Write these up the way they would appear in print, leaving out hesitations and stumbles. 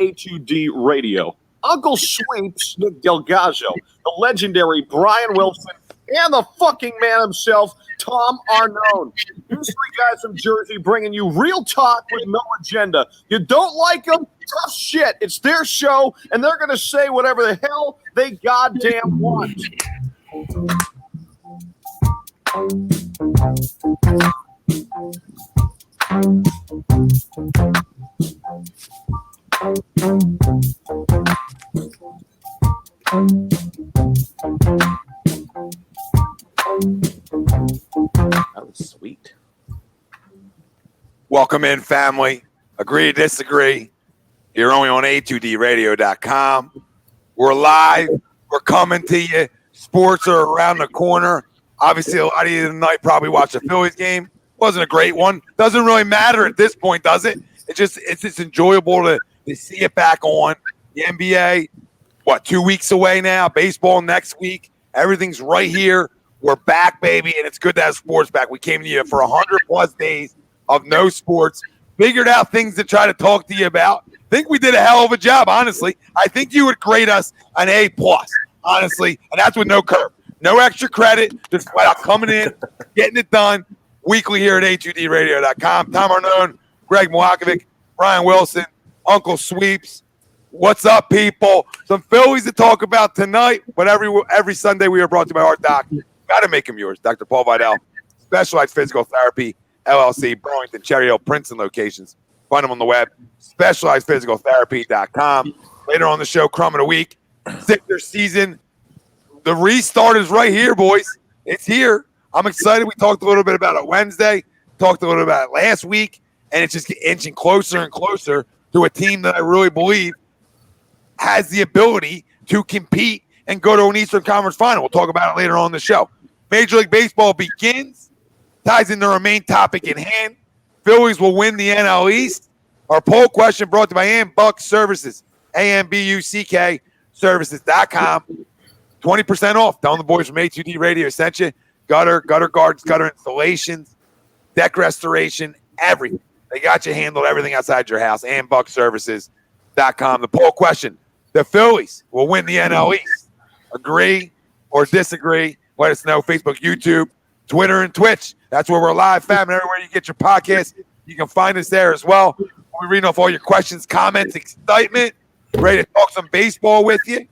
A2D Radio. Uncle Sweeps, Nick DelGozzo, the legendary Brian Wilson, and the fucking man himself, Tom Arnone. These three guys from Jersey bringing you real talk with no agenda. You don't like them? Tough shit. It's their show, and they're going to say whatever the hell they goddamn want. That was sweet. Welcome in, family. Agree to disagree. You're only on A2DRadio.com. We're live. We're coming to you. Sports are around the corner. Obviously, a lot of you tonight probably watched the Phillies game. Wasn't a great one. Doesn't really matter at this point, does it? It's just enjoyable to see it back on. The NBA, 2 weeks away now? Baseball next week. Everything's right here. We're back, baby, and it's good to have sports back. We came to you for 100-plus days of no sports. Figured out things to try to talk to you about. Think we did a hell of a job, honestly. I think you would grade us an A+, honestly, and that's with no curve. No extra credit, just flat out coming in, getting it done weekly here at A2DRadio.com. Tom Arnone, Greg Milakovic, Brian Wilson, Uncle Sweeps. What's up, people? Some Phillies to talk about tonight, but every Sunday we are brought to you by Art Doc. Got to make them yours. Dr. Paul Vidal, Specialized Physical Therapy, LLC, Burlington, Cherry Hill, Princeton locations. Find them on the web, specializedphysicaltherapy.com. Later on the show, Crumb of the Week. Sixers season. The restart is right here, boys. It's here. I'm excited. We talked a little bit about it Wednesday, talked a little about it last week, and it's just inching closer and closer to a team that I really believe has the ability to compete and go to an Eastern Conference final. We'll talk about it later on in the show. Major League Baseball begins, ties into our main topic in hand. Phillies will win the NL East. Our poll question brought to you by Ambuck Services, AMBUCK services.com. 20% off. Telling the boys from A2D Radio sent you. Gutter guards, gutter installations, deck restoration, everything. They got you handled, everything outside your house. AmbuckServices.com. The poll question: the Phillies will win the NL East. Agree or disagree? Let us know. Facebook, YouTube, Twitter, and Twitch. That's where we're live, fam. And everywhere you get your podcast, you can find us there as well. We're reading off all your questions, comments, excitement. Ready to talk some baseball with you.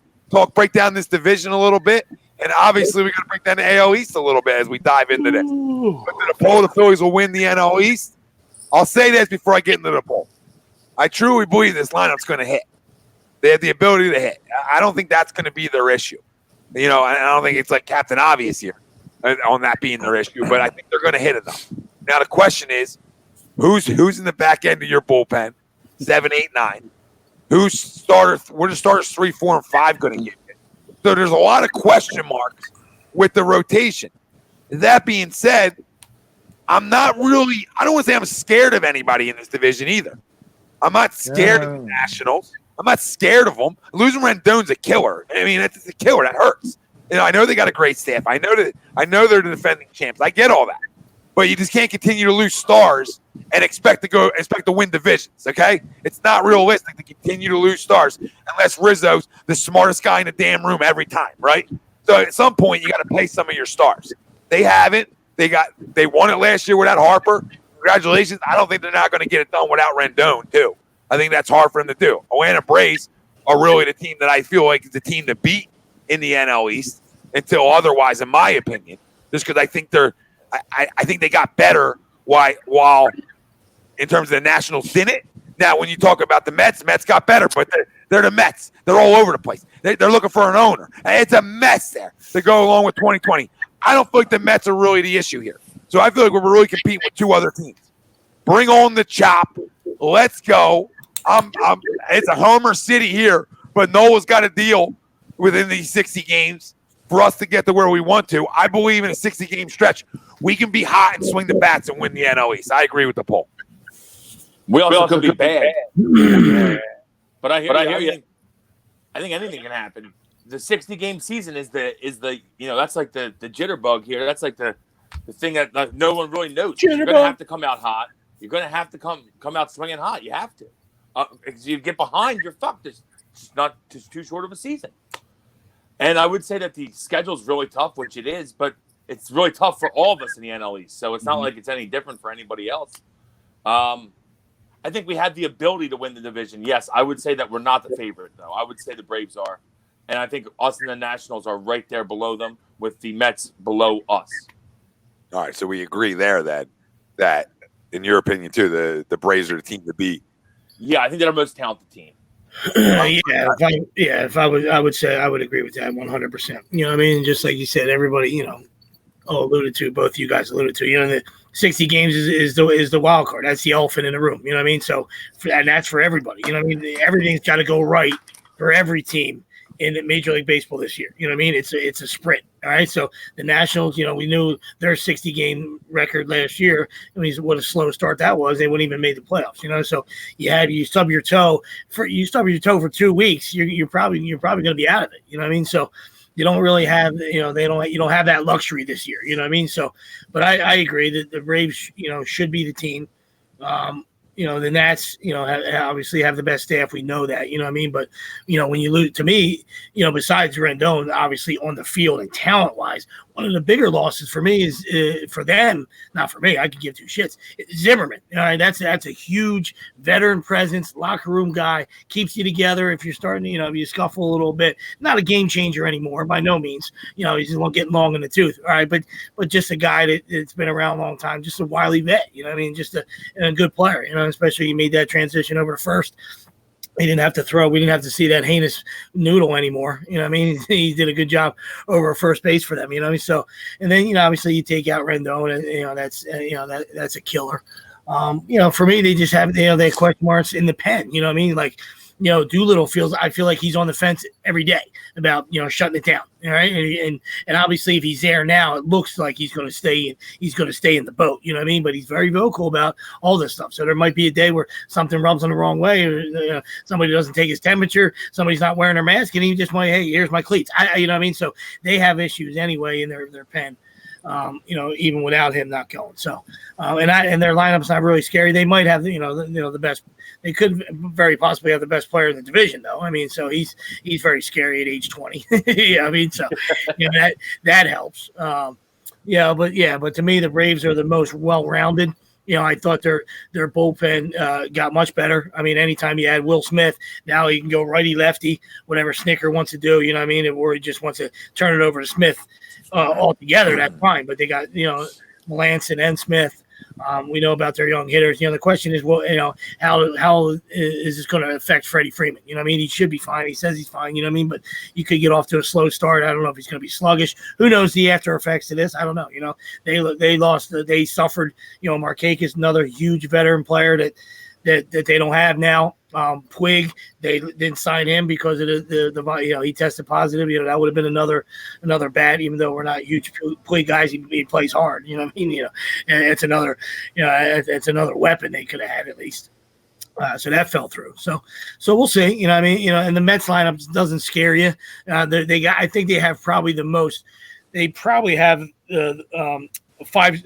Break down this division a little bit. And obviously, we're going to break down the AL East a little bit as we dive into this. But to the poll, the Phillies will win the NL East. I'll say this before I get into the poll. I truly believe this lineup's going to hit. They have the ability to hit. I don't think that's going to be their issue. You know, I don't think it's like Captain Obvious here on that being their issue, but I think they're going to hit enough. Now, the question is, who's in the back end of your bullpen? 7, 8, 9. Where the starters 3, 4, and 5 going to get? So there's a lot of question marks with the rotation. That being said, I don't want to say I'm scared of anybody in this division either. I'm not scared of the Nationals. I'm not scared of them. Losing Rendon's a killer. I mean, it's a killer. That hurts. You know, I know they got a great staff. I know they're the defending champs. I get all that. But you just can't continue to lose stars and expect to win divisions, okay? It's not realistic to continue to lose stars unless Rizzo's the smartest guy in the damn room every time, right? So at some point you got to play some of your stars. They haven't. They won it last year without Harper. Congratulations. I don't think they're not going to get it done without Rendon, too. I think that's hard for them to do. Atlanta Braves are really the team that I feel like is the team to beat in the NL East until otherwise, in my opinion, just because I think I think they got better while in terms of the Nationals didn't. Now, when you talk about the Mets got better, but they're the Mets. They're all over the place. They're looking for an owner. And it's a mess there to go along with 2020. I don't feel like the Mets are really the issue here. So I feel like we're really competing with two other teams. Bring on the chop. Let's go. It's a homer city here, but Nola's got a deal within these 60 games for us to get to where we want to. I believe in a 60-game stretch, we can be hot and swing the bats and win the NL East. I agree with the poll. We also could be bad. But I hear you. I think anything can happen. The 60-game season is the that's like the jitterbug here. That's like the thing that no one really knows. You're going to have to come out hot. You're going to have to come out swinging hot. You have to. If you get behind, you're fucked. It's just too short of a season. And I would say that the schedule's really tough, which it is, but it's really tough for all of us in the NL East. So it's not like it's any different for anybody else. I think we have the ability to win the division. Yes, I would say that we're not the favorite, though. I would say the Braves are. And I think us and the Nationals are right there below them, with the Mets below us. All right, so we agree there that in your opinion, too, the Braves are the team to beat. Yeah, I think they're our most talented team. If I would say I would agree with that 100%. You know what I mean? Just like you said, everybody, alluded to, both you guys alluded to, the 60 games is the wild card. That's the elephant in the room. You know what I mean? So, and that's for everybody. You know what I mean? Everything's got to go right for every team in Major League Baseball this year. You know what I mean? It's a sprint. All right. So the Nationals, we knew their 60-game record last year. I mean, what a slow start that was. They wouldn't even make the playoffs. So you stub your toe for 2 weeks. You're probably going to be out of it. You know what I mean? So you don't really have, you don't have that luxury this year. You know what I mean? So, but I agree that the Braves, should be the team. The Nats, obviously have the best staff. We know that, you know what I mean? But, when you lose, to me, besides Rendon, obviously on the field and talent-wise, one of the bigger losses for me is for them, not for me. I could give two shits. Zimmerman. All right, that's a huge veteran presence, locker room guy, keeps you together. If you're starting, if you scuffle a little bit, not a game changer anymore by no means. He's just getting long in the tooth. All right, but just a guy that's been around a long time, just a wily vet. You know what I mean? Just a good player. Especially he made that transition over to first. He didn't have to throw. We didn't have to see that heinous noodle anymore. You know what I mean? He did a good job over first base for them. You know what I mean? So, and then, obviously you take out Rendon and, that's a killer. For me, they just have, they have question marks in the pen. You know what I mean? Like, Doolittle I feel like he's on the fence every day about, shutting it down. All right. And obviously if he's there now, it looks like he's going to stay in the boat. You know what I mean? But he's very vocal about all this stuff. So there might be a day where something rubs on the wrong way, or somebody doesn't take his temperature, somebody's not wearing their mask, and he just might, hey, here's my cleats. You know what I mean? So they have issues anyway in their pen. Even without him not going. So, and their lineup's not really scary. They might have, the best. They could very possibly have the best player in the division, though. I mean, so he's very scary at age 20. Yeah, I mean, so that helps. But to me, the Braves are the most well-rounded. I thought their bullpen got much better. I mean, anytime you add Will Smith, now he can go righty lefty, whatever Snicker wants to do. You know what I mean? Or he just wants to turn it over to Smith altogether. That's fine. But they got Melanson and Smith. We know about their young hitters. The question is, how is this going to affect Freddie Freeman? You know what I mean? He should be fine. He says he's fine. You know what I mean? But you could get off to a slow start. I don't know if he's going to be sluggish. Who knows the after effects of this? I don't know. They lost. They suffered. Markakis, another huge veteran player that they don't have now. Puig, they didn't sign him because of the he tested positive. That would have been another bat, even though we're not huge Puig guys. He plays hard. You know what I mean? And it's another weapon they could have had at least. So that fell through. So we'll see. You know what I mean? And the Mets lineup doesn't scare you. I think they have probably the most. They probably have the 5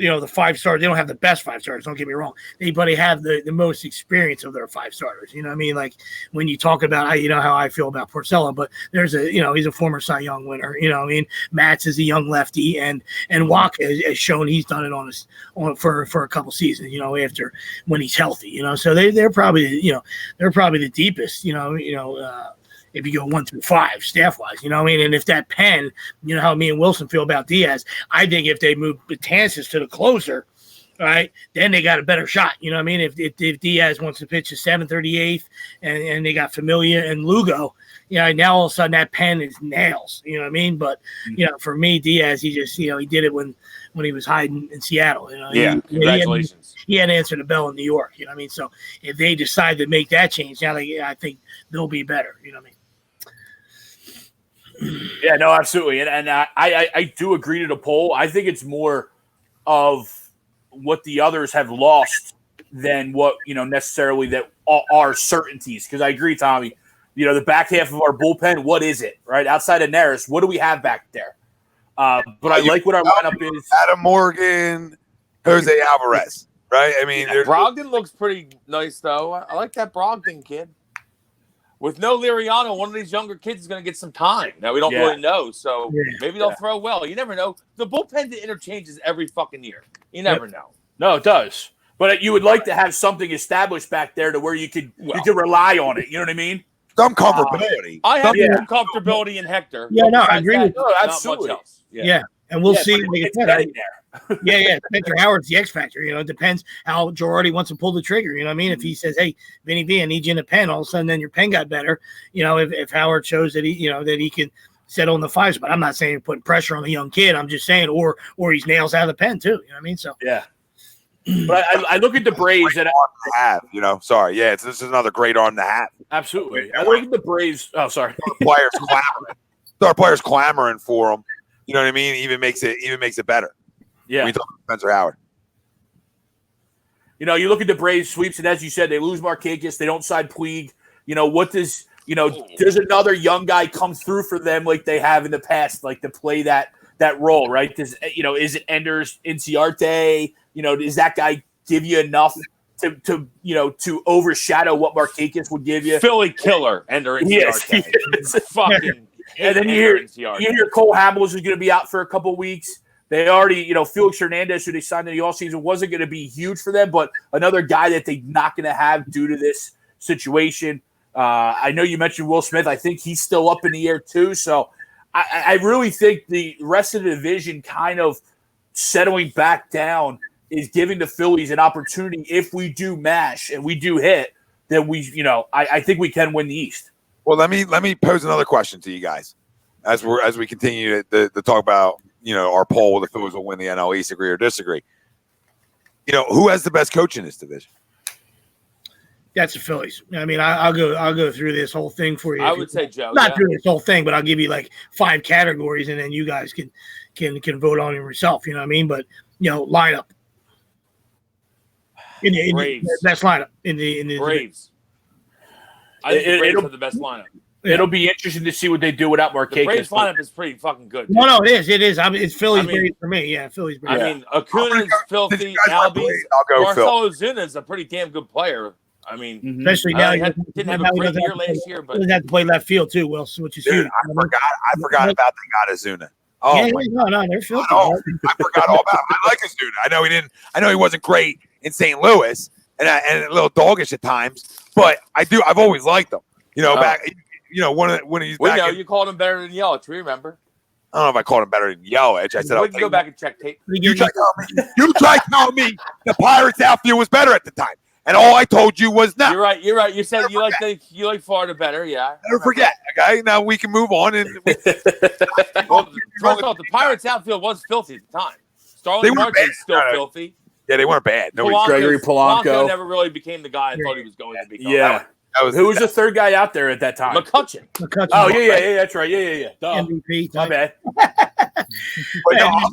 stars. They don't have the best 5 stars, don't get me wrong. They have the most experience of their 5 starters. You know what I mean? Like when you talk about how I feel about Porcello, but there's he's a former Cy Young winner. You know what I mean? Matz is a young lefty, and Wacha has shown he's done it for a couple seasons, after when he's healthy, so they're probably the deepest, if you go 1 through 5 staff wise, and if that pen, how me and Wilson feel about Diaz, I think if they move Betances to the closer, all right, then they got a better shot. You know what I mean? If Diaz wants to pitch the 7th or the 8th, and they got Familia and Lugo, now all of a sudden that pen is nails. You know what I mean? But for me, Diaz, he just he did it when he was hiding in Seattle. Congratulations. He had to answer the bell in New York. You know what I mean? So if they decide to make that change, now I think they'll be better. You know what I mean? Yeah, no, absolutely. And I do agree to the poll. I think it's more of what the others have lost than what, necessarily that are certainties. Because I agree, Tommy, the back half of our bullpen, what is it, right? Outside of Neris, what do we have back there? But I like what our lineup is. Adam Morgan, Jose Alvarez. right? I mean, Brogdon looks pretty nice, though. I like that Brogdon kid. With no Liriano, one of these younger kids is going to get some time. Now, we don't really know, so maybe they'll throw well. You never know. The bullpen interchanges every fucking year. You never know. No, it does. But you would like to have something established back there to where you could rely on it. You know what I mean? Some comfortability. I have some comfortability in Hector. Yeah, no, I agree with you. Absolutely. Not much else. Yeah, and we'll see. It's getting there. Spencer Howard's the X factor. You know, it depends how Girardi wants to pull the trigger. You know what I mean? If he says, "Hey, Vinny V, I need you in a pen," all of a sudden, then your pen got better. You know, if Howard shows that he can settle in the fives, but I'm not saying you're putting pressure on the young kid. I'm just saying, or he's nails out of the pen too. You know what I mean? So yeah. But I look at the Braves and this is another great arm to have. Absolutely. I look at the Braves. Oh, sorry. Players clamoring for them. You know what I mean? Even makes it better. Yeah. We talk about Spencer Howard. You know, you look at the Braves sweeps, and as you said, they lose Markakis. They don't sign Puig. You know, does another young guy come through for them like they have in the past, like to play that role, right? Is it Enders Inciarte? You know, does that guy give you enough to overshadow what Markakis would give you? Philly killer, Ender Inciarte. Yes. Fucking. And then you hear Cole Hamels is going to be out for a couple weeks. They already, Felix Hernandez, who they signed in the offseason, wasn't going to be huge for them, but another guy that they're not going to have due to this situation. I know you mentioned Will Smith. I think he's still up in the air too. So I really think the rest of the division kind of settling back down is giving the Phillies an opportunity. If we do mash and we do hit, then I think we can win the East. Well, let me pose another question to you guys as we continue to talk about our poll whether the Phillies will win the NL East, agree or disagree. Who has the best coach in this division? That's the Phillies. I mean, I'll go through this whole thing for you. I would say Joe. Not through this whole thing, but I'll give you like 5 categories, and then you guys can vote on it yourself. You know what I mean? But lineup. In the best lineup in the Braves. I think the Braves have the best lineup. It'll be interesting to see what they do without Markakis. The Braves lineup is pretty fucking good. Dude. No, it is. It's Phillies Braves for me. Yeah, Phillies Braves. I mean, Acuna's filthy. Albies. Marcell Ozuna's a pretty damn good player. I mean, especially now, he didn't have a great year last year, but he doesn't have to play left field too, Wilson, which is huge. I forgot about they got Ozuna. Oh, no, they're filthy. I forgot all about him. I like Ozuna. I know he wasn't great in St. Louis and a little doggish at times, but I've always liked him. Back. When he's back. You called him better than Yelich. Remember? I don't know if I called him better than Yelich. I said, we can go back and check tape. You try telling me the Pirates outfield was better at the time, and all I told you was no. You're right. You said you like Florida better. Yeah. Never forget. Okay, now we can move on. And well, first off, the Pirates outfield was filthy at the time. Starling Marte's still filthy. Yeah, they weren't bad. Gregory Polanco never really became the guy I thought he was going to become. Yeah. Who was the third guy out there at that time? McCutchen. Oh, yeah, that's right. Yeah. Duh. MVP. My bad. But no, I'll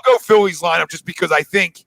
go Phillies lineup just because I think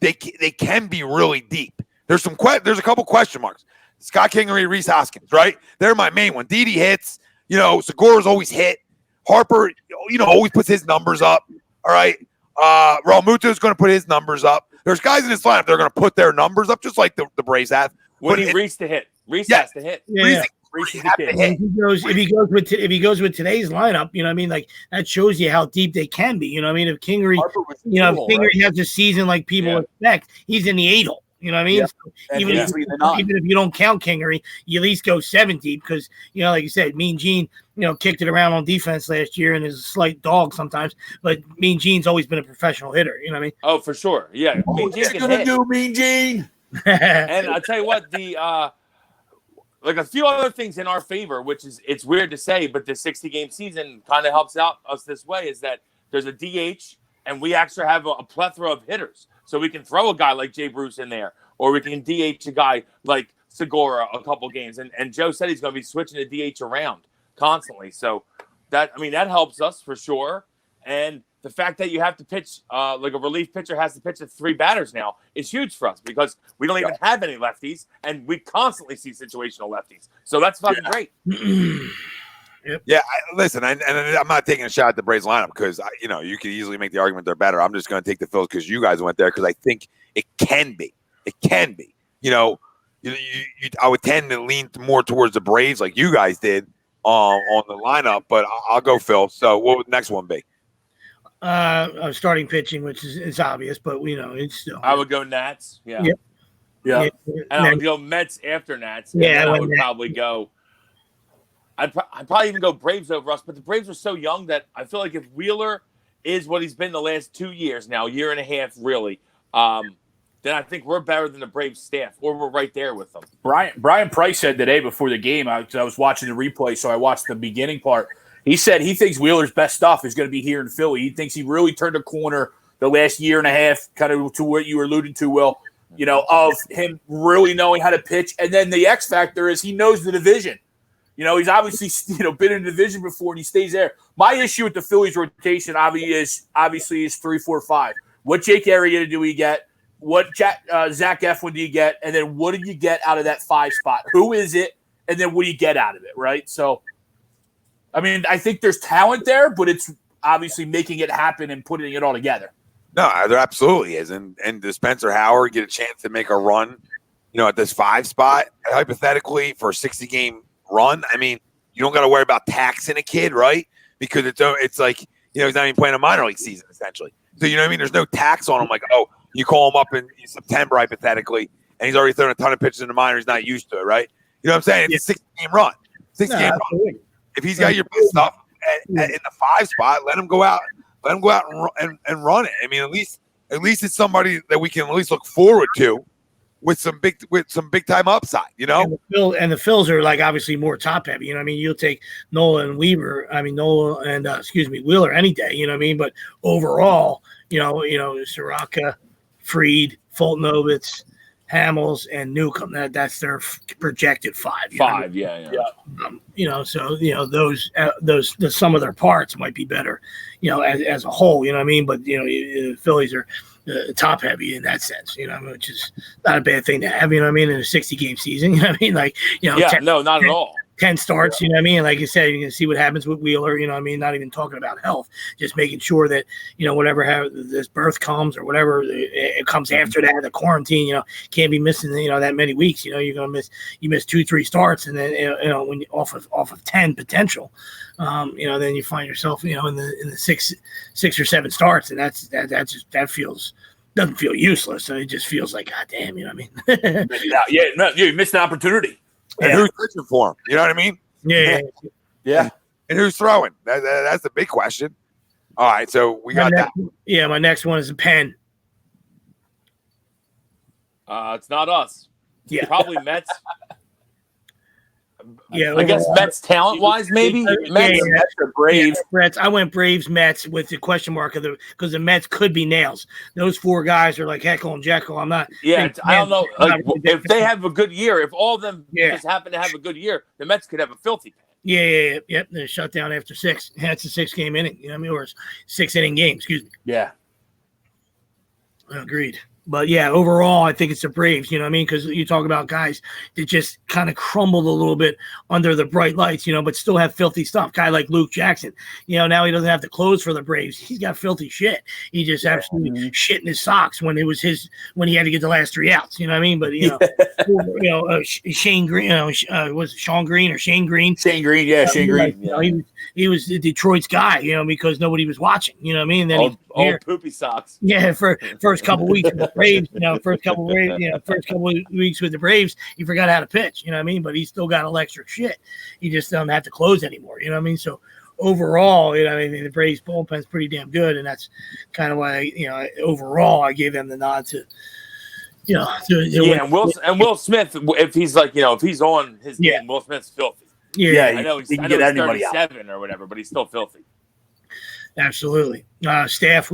they can be really deep. There's a couple question marks. Scott Kingery, Rhys Hoskins, right? They're my main one. Didi hits. Segura's always hit. Harper, always puts his numbers up. All right. Raul Muto's going to put his numbers up. There's guys in this lineup that are going to put their numbers up just like the Braves have. When he reached the hit. Rhys has to hit. Yeah. Reese is the kid. If he goes with today's lineup, you know what I mean? Like that shows you how deep they can be. You know what I mean? If Kingery, Kingery has a season like people expect, he's in the 8-hole. You know what I mean? Yeah. So even if you don't count Kingery, you at least go 70 because, like you said, Mean Gene, kicked it around on defense last year and is a slight dog sometimes. But Mean Gene's always been a professional hitter. You know what I mean? Oh, for sure. Yeah. Mean Gene can hit. Do Mean Gene. And I'll tell you what, like a few other things in our favor, which is it's weird to say, but the 60-game season kind of helps out us this way, is that there's a DH and we actually have a plethora of hitters. So we can throw a guy like Jay Bruce in there, or we can DH a guy like Segura a couple games. And Joe said he's going to be switching the DH around constantly. So that helps us for sure. And the fact that you have to pitch like a relief pitcher has to pitch at 3 batters now is huge for us because we don't even have any lefties, and we constantly see situational lefties. So that's fucking great. Yep. Yeah, listen, and I'm not taking a shot at the Braves lineup because you could easily make the argument they're better. I'm just going to take the Phils because you guys went there because I think it can be. It can be. I would tend to lean more towards the Braves like you guys did on the lineup, but I'll go Phil. So what would the next one be? Starting pitching, which is obvious, but it's still. I would go Nats. Yeah. Yep. Yeah. And I would go Mets after Nats. And Yeah, then I would probably go. I'd probably even go Braves over us, but the Braves are so young that I feel like if Wheeler is what he's been the last 2 years now, year and a half really, then I think we're better than the Braves staff, or we're right there with them. Brian Price said today before the game, I was watching the replay, so I watched the beginning part. He said he thinks Wheeler's best stuff is going to be here in Philly. He thinks he really turned a corner the last year and a half, kind of to what you were alluding to, Will, of him really knowing how to pitch. And then the X factor is he knows the division. He's obviously, been in the division before and he stays there. My issue with the Phillies rotation obviously is 3, 4, 5. What Jake Arrieta do we get? What Zach Eflin do you get? And then what do you get out of that 5 spot? Who is it? And then what do you get out of it, right? So, I mean, I think there's talent there, but it's obviously making it happen and putting it all together. No, there absolutely is. And does Spencer Howard get a chance to make a run, at this 5 spot, hypothetically, for a 60-game run? I mean, you don't got to worry about taxing a kid, right? Because it's like, he's not even playing a minor league season, essentially. So, you know what I mean? There's no tax on him. Like, you call him up in September, hypothetically, and he's already thrown a ton of pitches in the minor. He's not used to it, right? You know what I'm saying? It's a 60-game run. 60-game run. If he's got your best stuff in the 5 spot, let him go out. Let him go out and run it. I mean, at least it's somebody that we can at least look forward to with some big time upside. And the Phils are like obviously more top heavy. You'll take Wheeler any day. But overall, Soraka, Fried, Fultonovitz, Hamels, and Newcomb. That's their projected 5. 5, yeah. Those some of their parts might be better, as a whole. But the Phillies are top heavy in that sense. Which is not a bad thing to have. In a 60-game season. No, not at all. 10 starts, like you said, you can see what happens with Wheeler, not even talking about health, just making sure that, whatever this birth comes or whatever it comes after that, the quarantine, can't be missing, that many weeks, you're going to miss 2-3 starts. And then, when you off of 10 potential, then you find yourself, in the 6 or 7 starts. And that doesn't feel useless. So it just feels like, God damn, you you missed an opportunity. And who's pitching for him? You know what I mean? Yeah. And who's throwing? That's the big question. All right, so we got that. Yeah, my next one is a Penn. It's not us. Yeah, probably Mets. Yeah, I guess Mets talent-wise, maybe. Mets or Braves. Mets. I went Braves, Mets with the question mark because the Mets could be nails. Those 4 guys are like Heckle and Jekyll. I'm not. Yeah, I don't know. If they have a good year, if all of them just happen to have a good year, the Mets could have a filthy pen. Yeah. They're shut down after 6. That's a 6-game inning. Or 6-inning game. Excuse me. Yeah. Agreed. But yeah, overall, I think it's the Braves, because you talk about guys that just kind of crumbled a little bit under the bright lights, but still have filthy stuff. Guy like Luke Jackson, now he doesn't have to close for the Braves. He's got filthy shit. He just absolutely shit in his socks when when he had to get the last 3 outs, But, Shane Green, was it Sean Green or Shane Green? Shane Green, yeah, Shane Green. He was Detroit's guy, because nobody was watching, And then old poopy socks. Yeah, for first couple weeks with the Braves, first couple of weeks with the Braves, he forgot how to pitch, But he's still got electric shit. He just doesn't have to close anymore, So overall, the Braves bullpen's pretty damn good, and that's kind of why overall I gave them the nod to. And Will Smith, if he's if he's on his game, Will Smith's filthy. Yeah, I know he's 37 or whatever, but he's still filthy. Absolutely. Staff.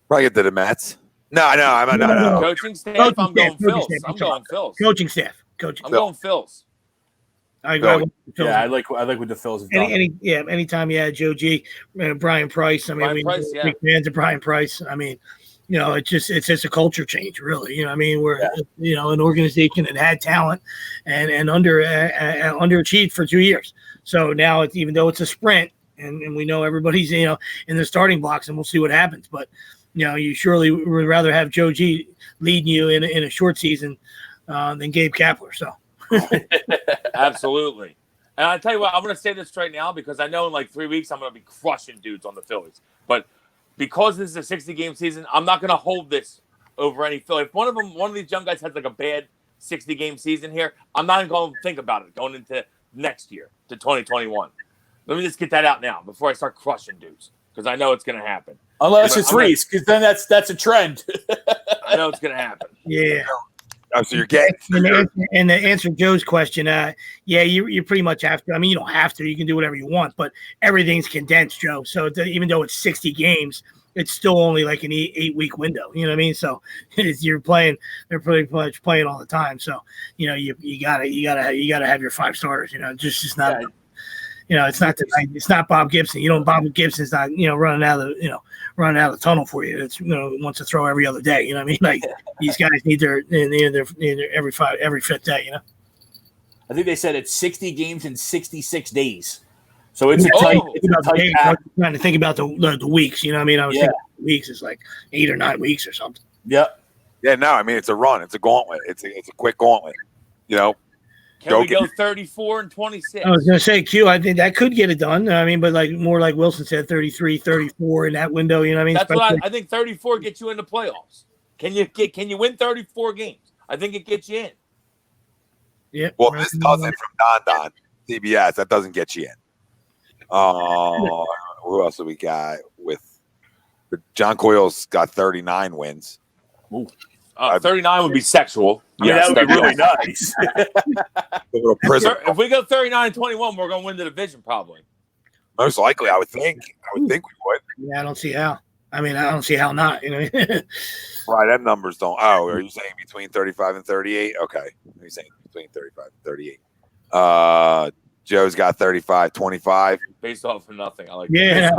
Probably get to the Mets. No. Coaching staff. I'm going Phils. Coaching staff. I'm going Phils. I like what the Phils have done. Anytime you had Joe G, Brian Price. Big fans of Brian Price. it's just a culture change, really. You know what I mean? We're an organization that had talent and underachieved for 2 years. So now it's, even though it's a sprint and we know everybody's in the starting blocks, and we'll see what happens. But you surely would rather have Joe G leading you in a short season than Gabe Kapler. So absolutely. And I tell you what, I'm going to say this right now because I know in like 3 weeks I'm going to be crushing dudes on the Phillies. But because this is a 60-game season, I'm not going to hold this over any Philly. If one of these young guys has like a bad 60-game season here, I'm not even going to think about it going into next year, to 2021. Let me just get that out now before I start crushing dudes, because I know it's going to happen. Unless it's Reese, because then that's a trend. I know it's going to happen. Yeah. Oh, so you're getting and to answer Joe's question, you pretty much have to. I mean, you don't have to. You can do whatever you want, but everything's condensed, Joe. So even though it's 60 games, it's still only like an 8-week window. You know what I mean? So you're playing. They're pretty much playing all the time. So you gotta have your 5 starters. Just not. It's not Bob Gibson. Bob Gibson's not running out of the tunnel for you. It's wants to throw every other day. You know what I mean? Like these guys need their every fifth day. I think they said it's 60 games in 66 days. So it's a tight. I was trying to think about the weeks. You know what I mean? I was thinking weeks is like 8 or 9 weeks or something. Yep. Yeah. No, I mean it's a run. It's a gauntlet. It's a quick gauntlet. Can we go 34 and 26? I was going to say, Q, I think that could get it done. I mean, but more like Wilson said, 33, 34 in that window. You know what I mean? That's what I think 34 gets you into playoffs. Can you win 34 games? I think it gets you in. Yeah. Well, this doesn't from Don CBS. That doesn't get you in. Who else do we got with John Coyle's got 39 wins. Ooh. 39 would be sexual. That would be really nice. If we go 39-21, we're going to win the division probably. Most likely, I would think we would. Yeah, I don't see how. I mean, I don't see how not. Right, them numbers don't. Oh, are you saying between 35 and 38? Okay. Are you saying between 35 and 38? Joe's got 35, 25. Based off of nothing. I like that.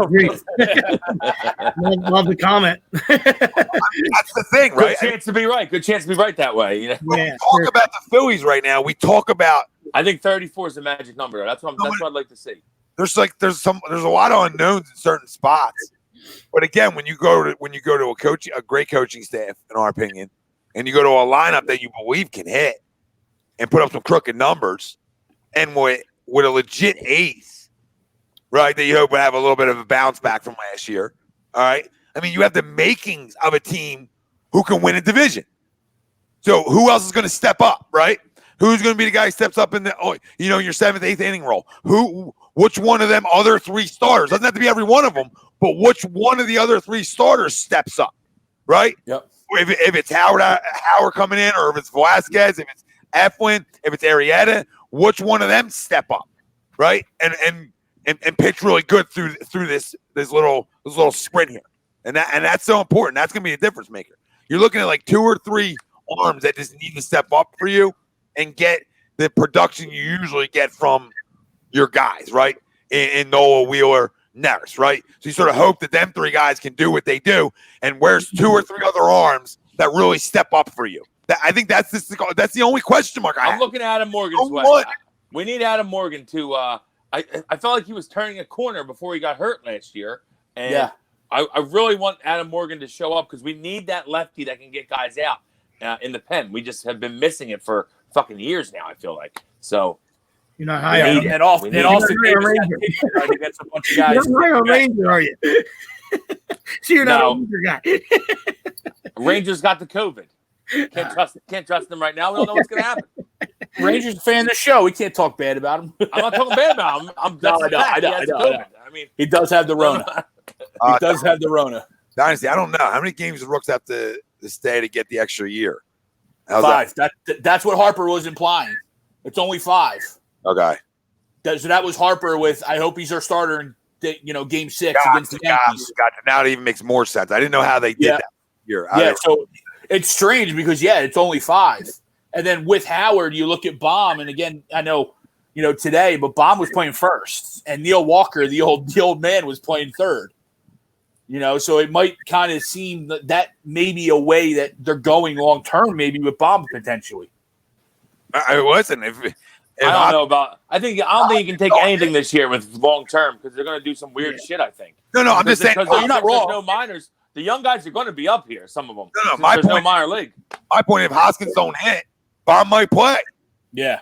Love the comment. That's the thing, right? Good chance to be right. Good chance to be right that way. When we talk about the Phillies right now, we talk about. I think 34 is the magic number. That's what I'd like to see. There's a lot of unknowns in certain spots. But again, when you go to a great coaching staff, in our opinion, and you go to a lineup that you believe can hit and put up some crooked numbers, and with a legit ace, right, that you hope will have a little bit of a bounce back from last year. All right. I mean, you have the makings of a team who can win a division. So who else is going to step up, right? Who's going to be the guy who steps up in your 7th, 8th inning role? Which one of them other 3 starters? Doesn't have to be every one of them, but which one of the other 3 starters steps up, right? Yep. If it's Howard coming in, or if it's Velasquez, if it's Eflin, if it's Arrieta, which one of them step up, right? And pitch really good through this little sprint here. And that's so important. That's going to be a difference maker. You're looking at like 2 or 3 arms that just need to step up for you and get the production you usually get from your guys, right? In Noah, Wheeler, Neris, right? So you sort of hope that them 3 guys can do what they do. And where's 2 or 3 other arms that really step up for you? I think that's the only question mark I have. I'm looking at Adam Morgan's way. We need Adam Morgan to I felt like he was turning a corner before he got hurt last year. And I really want Adam Morgan to show up because we need that lefty that can get guys out in the pen. We just have been missing it for fucking years now, I feel like. So you're not high on and also against a bunch of guys. You're not high on Ranger, are you? So you're not a Ranger guy. Rangers got the COVID. Can't trust them right now. We don't know what's going to happen. Rangers fan of the show. We can't talk bad about him. I'm not talking bad about him. I know. I mean, he does have the Rona. He does have the Rona. Dynasty, I don't know. How many games does Rooks have to stay to get the extra year? How's 5. That's what Harper was implying. It's only 5. Okay. So that was Harper with, I hope he's our starter in game 6 against the Yankees. Gotcha. Now it even makes more sense. I didn't know how they did that here. So it's strange because, it's only 5. And then with Howard, you look at Baum, and again, I know, today, but Baum was playing first, and Neil Walker, the old man, was playing third. So it might kind of seem that maybe a way that they're going long term, maybe with Bob potentially. It wasn't. If I don't know about. I don't think you can take anything this year with long term because they're going to do some weird shit. I think. No, I'm just saying. Because you're not wrong. There's no minors. The young guys are going to be up here. Some of them. No. There's no minor league. My point: if Hoskins don't hit, Bob might play. Yeah.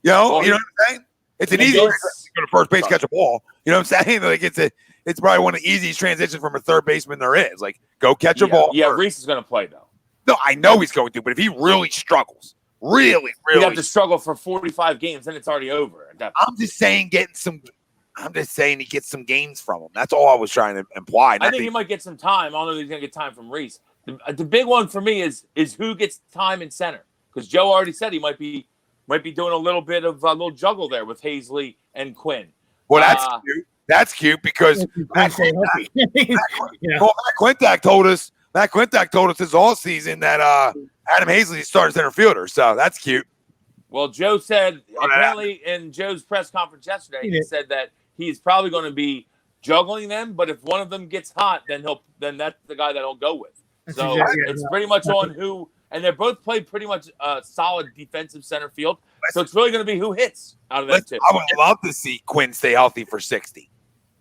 You know what I'm saying? It's an easy. Go to first base, catch a ball. You know what I'm saying? Like it's probably one of the easiest transitions from a third baseman there is. Like, go catch a ball. Yeah, Reese is going to play though. No, I know he's going to, but if he really struggles. Really, you have to struggle for 45 games, then it's already over. I'm just saying, he gets some games from him. That's all I was trying to imply. I think he might get some time. I don't know if he's going to get time from Reese. The big one for me is who gets time in center, because Joe already said he might be doing a little bit of a little juggle there with Hazley and Quinn. Well, that's cute. That's cute because Matt Quintak told us. Matt Quintak told us this all season that Adam Hazley started center fielder, so that's cute. Well, Joe said apparently in Joe's press conference yesterday, he said that he's probably going to be juggling them, but if one of them gets hot, then that's the guy that he'll go with. So it's pretty much on who, and they both played pretty much solid defensive center field. So it's really going to be who hits out of that two. I would love to see Quinn stay healthy for 60.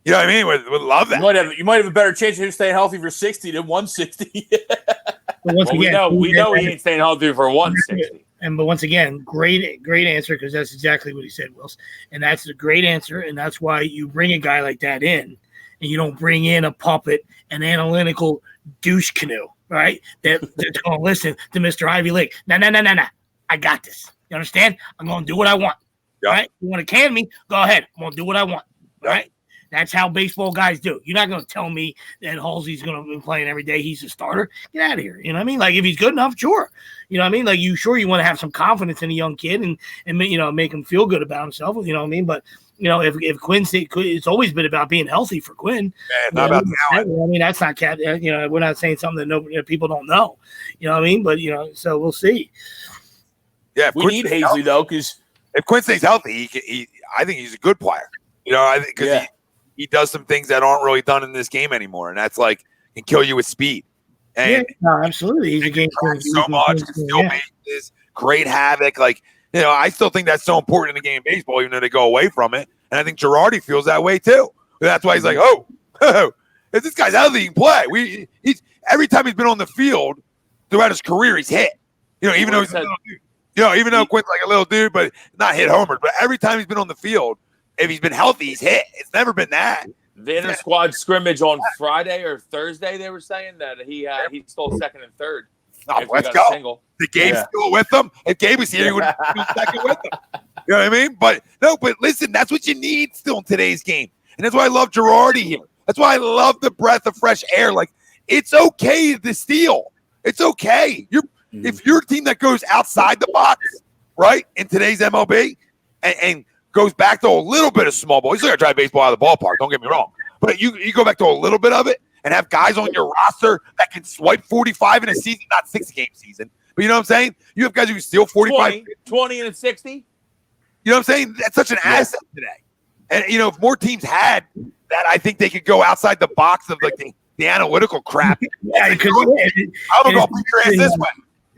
You know what I mean? Would love that. You might have a better chance of him staying healthy for 60 than 160. We know he ain't staying healthy for 160. But once again, great answer, because that's exactly what he said, Wills. And that's a great answer, and that's why you bring a guy like that in, and you don't bring in a puppet, an analytical douche canoe, right? That's going to listen to Mr. Ivy League. No. I got this. You understand? I'm going to do what I want. Yep. Right? You want to can me? Go ahead. I'm going to do what I want. Yep. Right? That's how baseball guys do. You're not going to tell me that Halsey's going to be playing every day. He's a starter. Get out of here. You know what I mean? Like, if he's good enough, sure. You know what I mean? Like, you want to have some confidence in a young kid and make him feel good about himself. You know what I mean? But, if Quinn, it's always been about being healthy for Quinn. Yeah, not about talent. I mean, that's not cat. We're not saying something that people don't know. You know what I mean? But, so we'll see. Yeah, we need Hazley, though, because if Quinn stays healthy, I think he's a good player. I think because he does some things that aren't really done in this game anymore, and that's like can kill you with speed. And absolutely, he's a game so much, can still make this great havoc. Like I still think that's so important in the game of baseball, even though they go away from it. And I think Girardi feels that way too. That's why he's like, if this guy's healthy, he can play. He's every time he's been on the field throughout his career, he's hit. Even though he's a little dude. Even though Quinn's like a little dude, but not hit homers. But every time he's been on the field, if he's been healthy, he's hit. It's never been that. The inter-squad scrimmage on Friday or Thursday, they were saying that he stole second and third. Oh, let's go. The Gabe's still with them. If Gabe was here, he would be second with them. You know what I mean? But listen, that's what you need still in today's game. And that's why I love Girardi here. That's why I love the breath of fresh air. Like, it's okay to steal. It's okay. If you're a team that goes outside the box, right, in today's MLB, and goes back to a little bit of small ball. You still got to drive baseball out of the ballpark. Don't get me wrong. But you go back to a little bit of it and have guys on your roster that can swipe 45 in a season, not 6-game season. But you know what I'm saying? You have guys who can steal 45. 20 and a 60. You know what I'm saying? That's such an asset today. And, if more teams had that, I think they could go outside the box of like the analytical crap. I'm going to go beat your ass this way.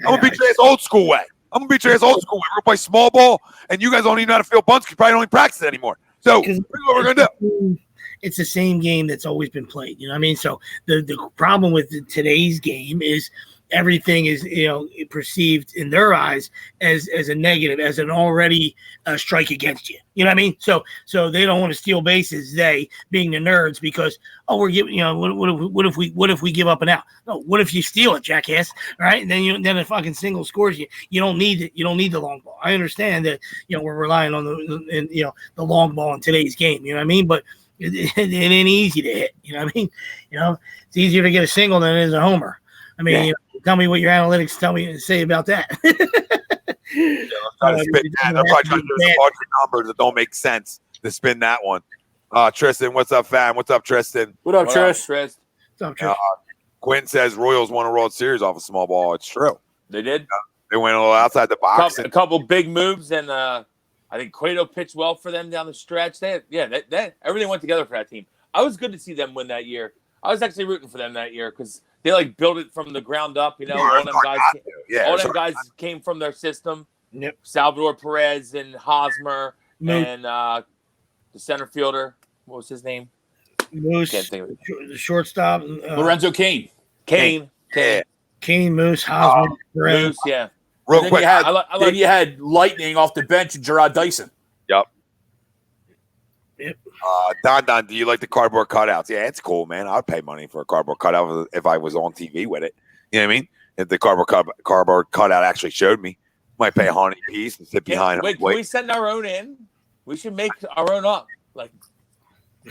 I'm going to beat your ass old school way. I'm going to beat your ass old school way. We're going to play small ball, and you guys don't even know how to field bunts because you probably don't even practice it anymore. So here's what we're going to do. It's the same game that's always been played. You know what I mean? So the problem with today's game is everything is, perceived in their eyes as a negative, as an already strike against you. You know what I mean? So they don't want to steal bases, they being the nerds, because we're giving, what if we give up an out? No, what if you steal it, jackass? Right? And then a fucking single scores you. You don't need it. You don't need the long ball. I understand that we're relying on the long ball in today's game. You know what I mean? But it ain't easy to hit. You know what I mean? It's easier to get a single than it is a homer. I mean, tell me what your analytics say about that. They're probably trying to do some larger numbers that don't make sense to spin that one. Tristan, what's up, fam? What's up, Tristan? What up, Trish? What's up, Trish? Quinn says Royals won a World Series off a small ball. It's true. They did. They went a little outside the box. A couple big moves, and I think Cueto pitched well for them down the stretch. Everything went together for that team. I was good to see them win that year. I was actually rooting for them that year because they like built it from the ground up. You know, all them guys came from their system. Yep. Salvador Perez and Hosmer and the center fielder. What was his name? Moose. Can't think of it. The shortstop. Lorenzo Kane. Kane. Moose, Hosmer, Perez. Moose, yeah. Real Then quick. you had Lightning off the bench and Gerard Dyson. Yep. Yep. Don, do you like the cardboard cutouts? Yeah, it's cool, man. I'd pay money for a cardboard cutout if I was on TV with it. You know what I mean? If the cardboard cutout actually showed me, might pay $100 a piece and sit behind. Wait, can we send our own in? We should make our own up. Like,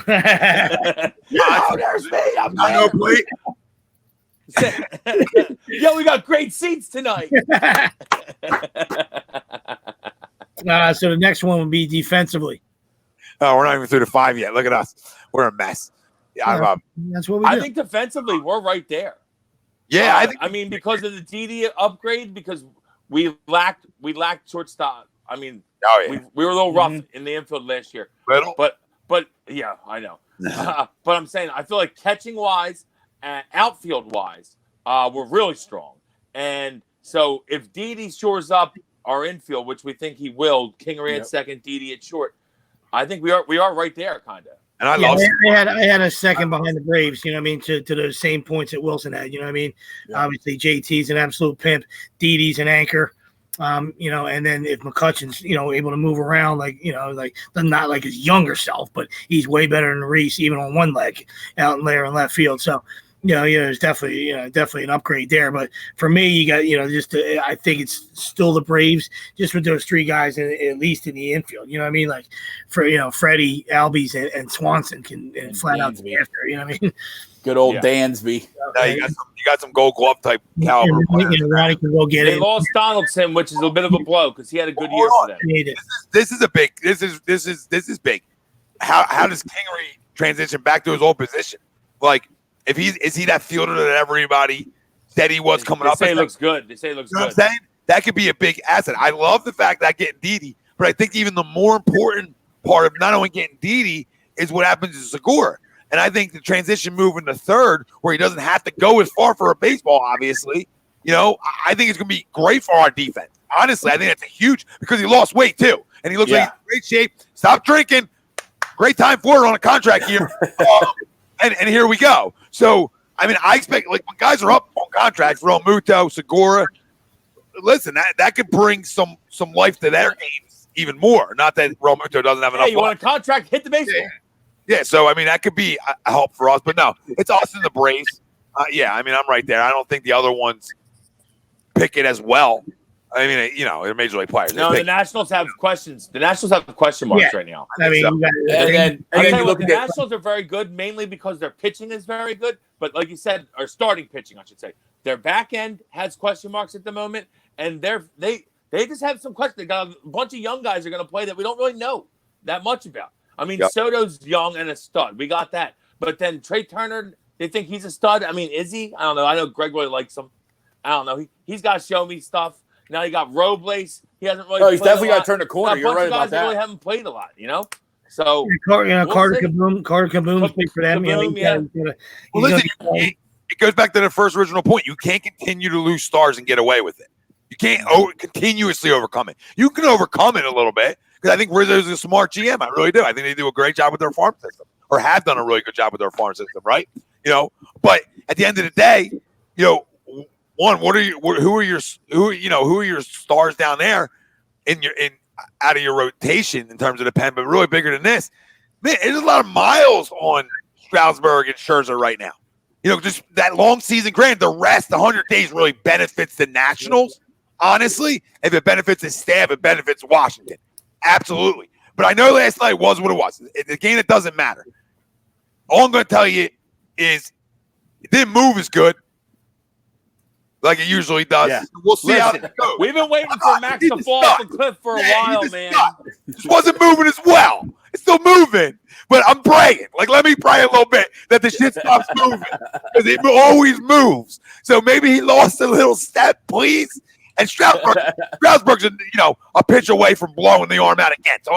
there's me. I'm not no plate. Yo, we got great seats tonight. So the next one would be defensively. Oh, we're not even through the 5 yet. Look at us. We're a mess. Yeah, that's what we do. I think defensively we're right there. Yeah, I mean, because of the DD upgrade, because we lacked shortstop. I mean, we were a little rough in the infield last year. But yeah, I know. But I'm saying I feel like catching wise and outfield wise, we're really strong. And so if Didi shores up our infield, which we think he will, Kingery at second, Didi at short, I think we are right there, kind of. And I had a second behind the Braves, you know what I mean, to those same points that Wilson had, you know what I mean? Yeah. Obviously, JT's an absolute pimp, Didi's an anchor, you know, and then if McCutcheon's, you know, able to move around, like, you know, like not like his younger self, but he's way better than Reese, even on one leg out in there in left field. So, there's definitely an upgrade there. But for me, you got, I think it's still the Braves, just with those three guys, at least in the infield. You know what I mean? Like, for Freddie, Albies, and Swanson can flat out the after. You know what I mean? Good old Dansby. You got some Gold Glove type caliber. Ronnie can go get it. They lost Donaldson, which is a bit of a blow because he had a good year for them. This is big. How does Kingery transition back to his old position? Like, is he that fielder that everybody said he was coming up? They say he looks good. What I'm saying? That could be a big asset. I love the fact that getting Didi, but I think even the more important part of not only getting Didi is what happens to Segura. And I think the transition move in the third, where he doesn't have to go as far for a baseball, obviously, I think it's going to be great for our defense. Honestly, I think that's a huge, because he lost weight too. And he looks like he's in great shape. Stop drinking. Great time for it on a contract here. And here we go. So, I mean, I expect, like, when guys are up on contracts, Real Muto, Segura, listen, that could bring some life to their games even more. Not that Real Muto doesn't have enough. Hey, you want a contract? Hit the baseball. Yeah, so, I mean, that could be a help for us. But, no, it's us and the Braves. I mean, I'm right there. I don't think the other ones pick it as well. I mean, they're major league players. No, the Nationals have questions. The Nationals have question marks right now. I mean, the Nationals are very good, mainly because their pitching is very good. But like you said, or starting pitching, I should say, their back end has question marks at the moment, and they just have some questions. They got a bunch of young guys are going to play that we don't really know that much about. I mean, Soto's young and a stud. We got that. But then Trey Turner, they think he's a stud. I mean, is he? I don't know. I know Greg really likes him. I don't know. He's got to show me stuff. Now you got Robles. He hasn't really. Oh, he's definitely got to turn the corner. You're right about that. Really haven't played a lot, So Carter Kaboom played for them. Listen, it goes back to the first original point. You can't continue to lose stars and get away with it. You can't continuously overcome it. You can overcome it a little bit because I think Rizzo's a smart GM. I really do. I think they do a great job with their farm system, or have done a really good job with their farm system, right? But at the end of the day, one, who are your stars down there out of your rotation in terms of the pen, but really bigger than this, man, there's a lot of miles on Strasburg and Scherzer right now. Just that long season, granted, the rest, the 100 days really benefits the Nationals. Honestly, if it benefits the staff, it benefits Washington. Absolutely. But I know last night was what it was. It's a game that doesn't matter. All I'm going to tell you is it didn't move as good like it usually does. Yeah. We'll see how it goes. We've been waiting for Max to fall off the cliff for a while, man. It just wasn't moving as well. It's still moving, but I'm praying. Like, let me pray a little bit that the shit stops moving because it always moves. So maybe he lost a little step, please. And Strasburg's a pitch away from blowing the arm out again. So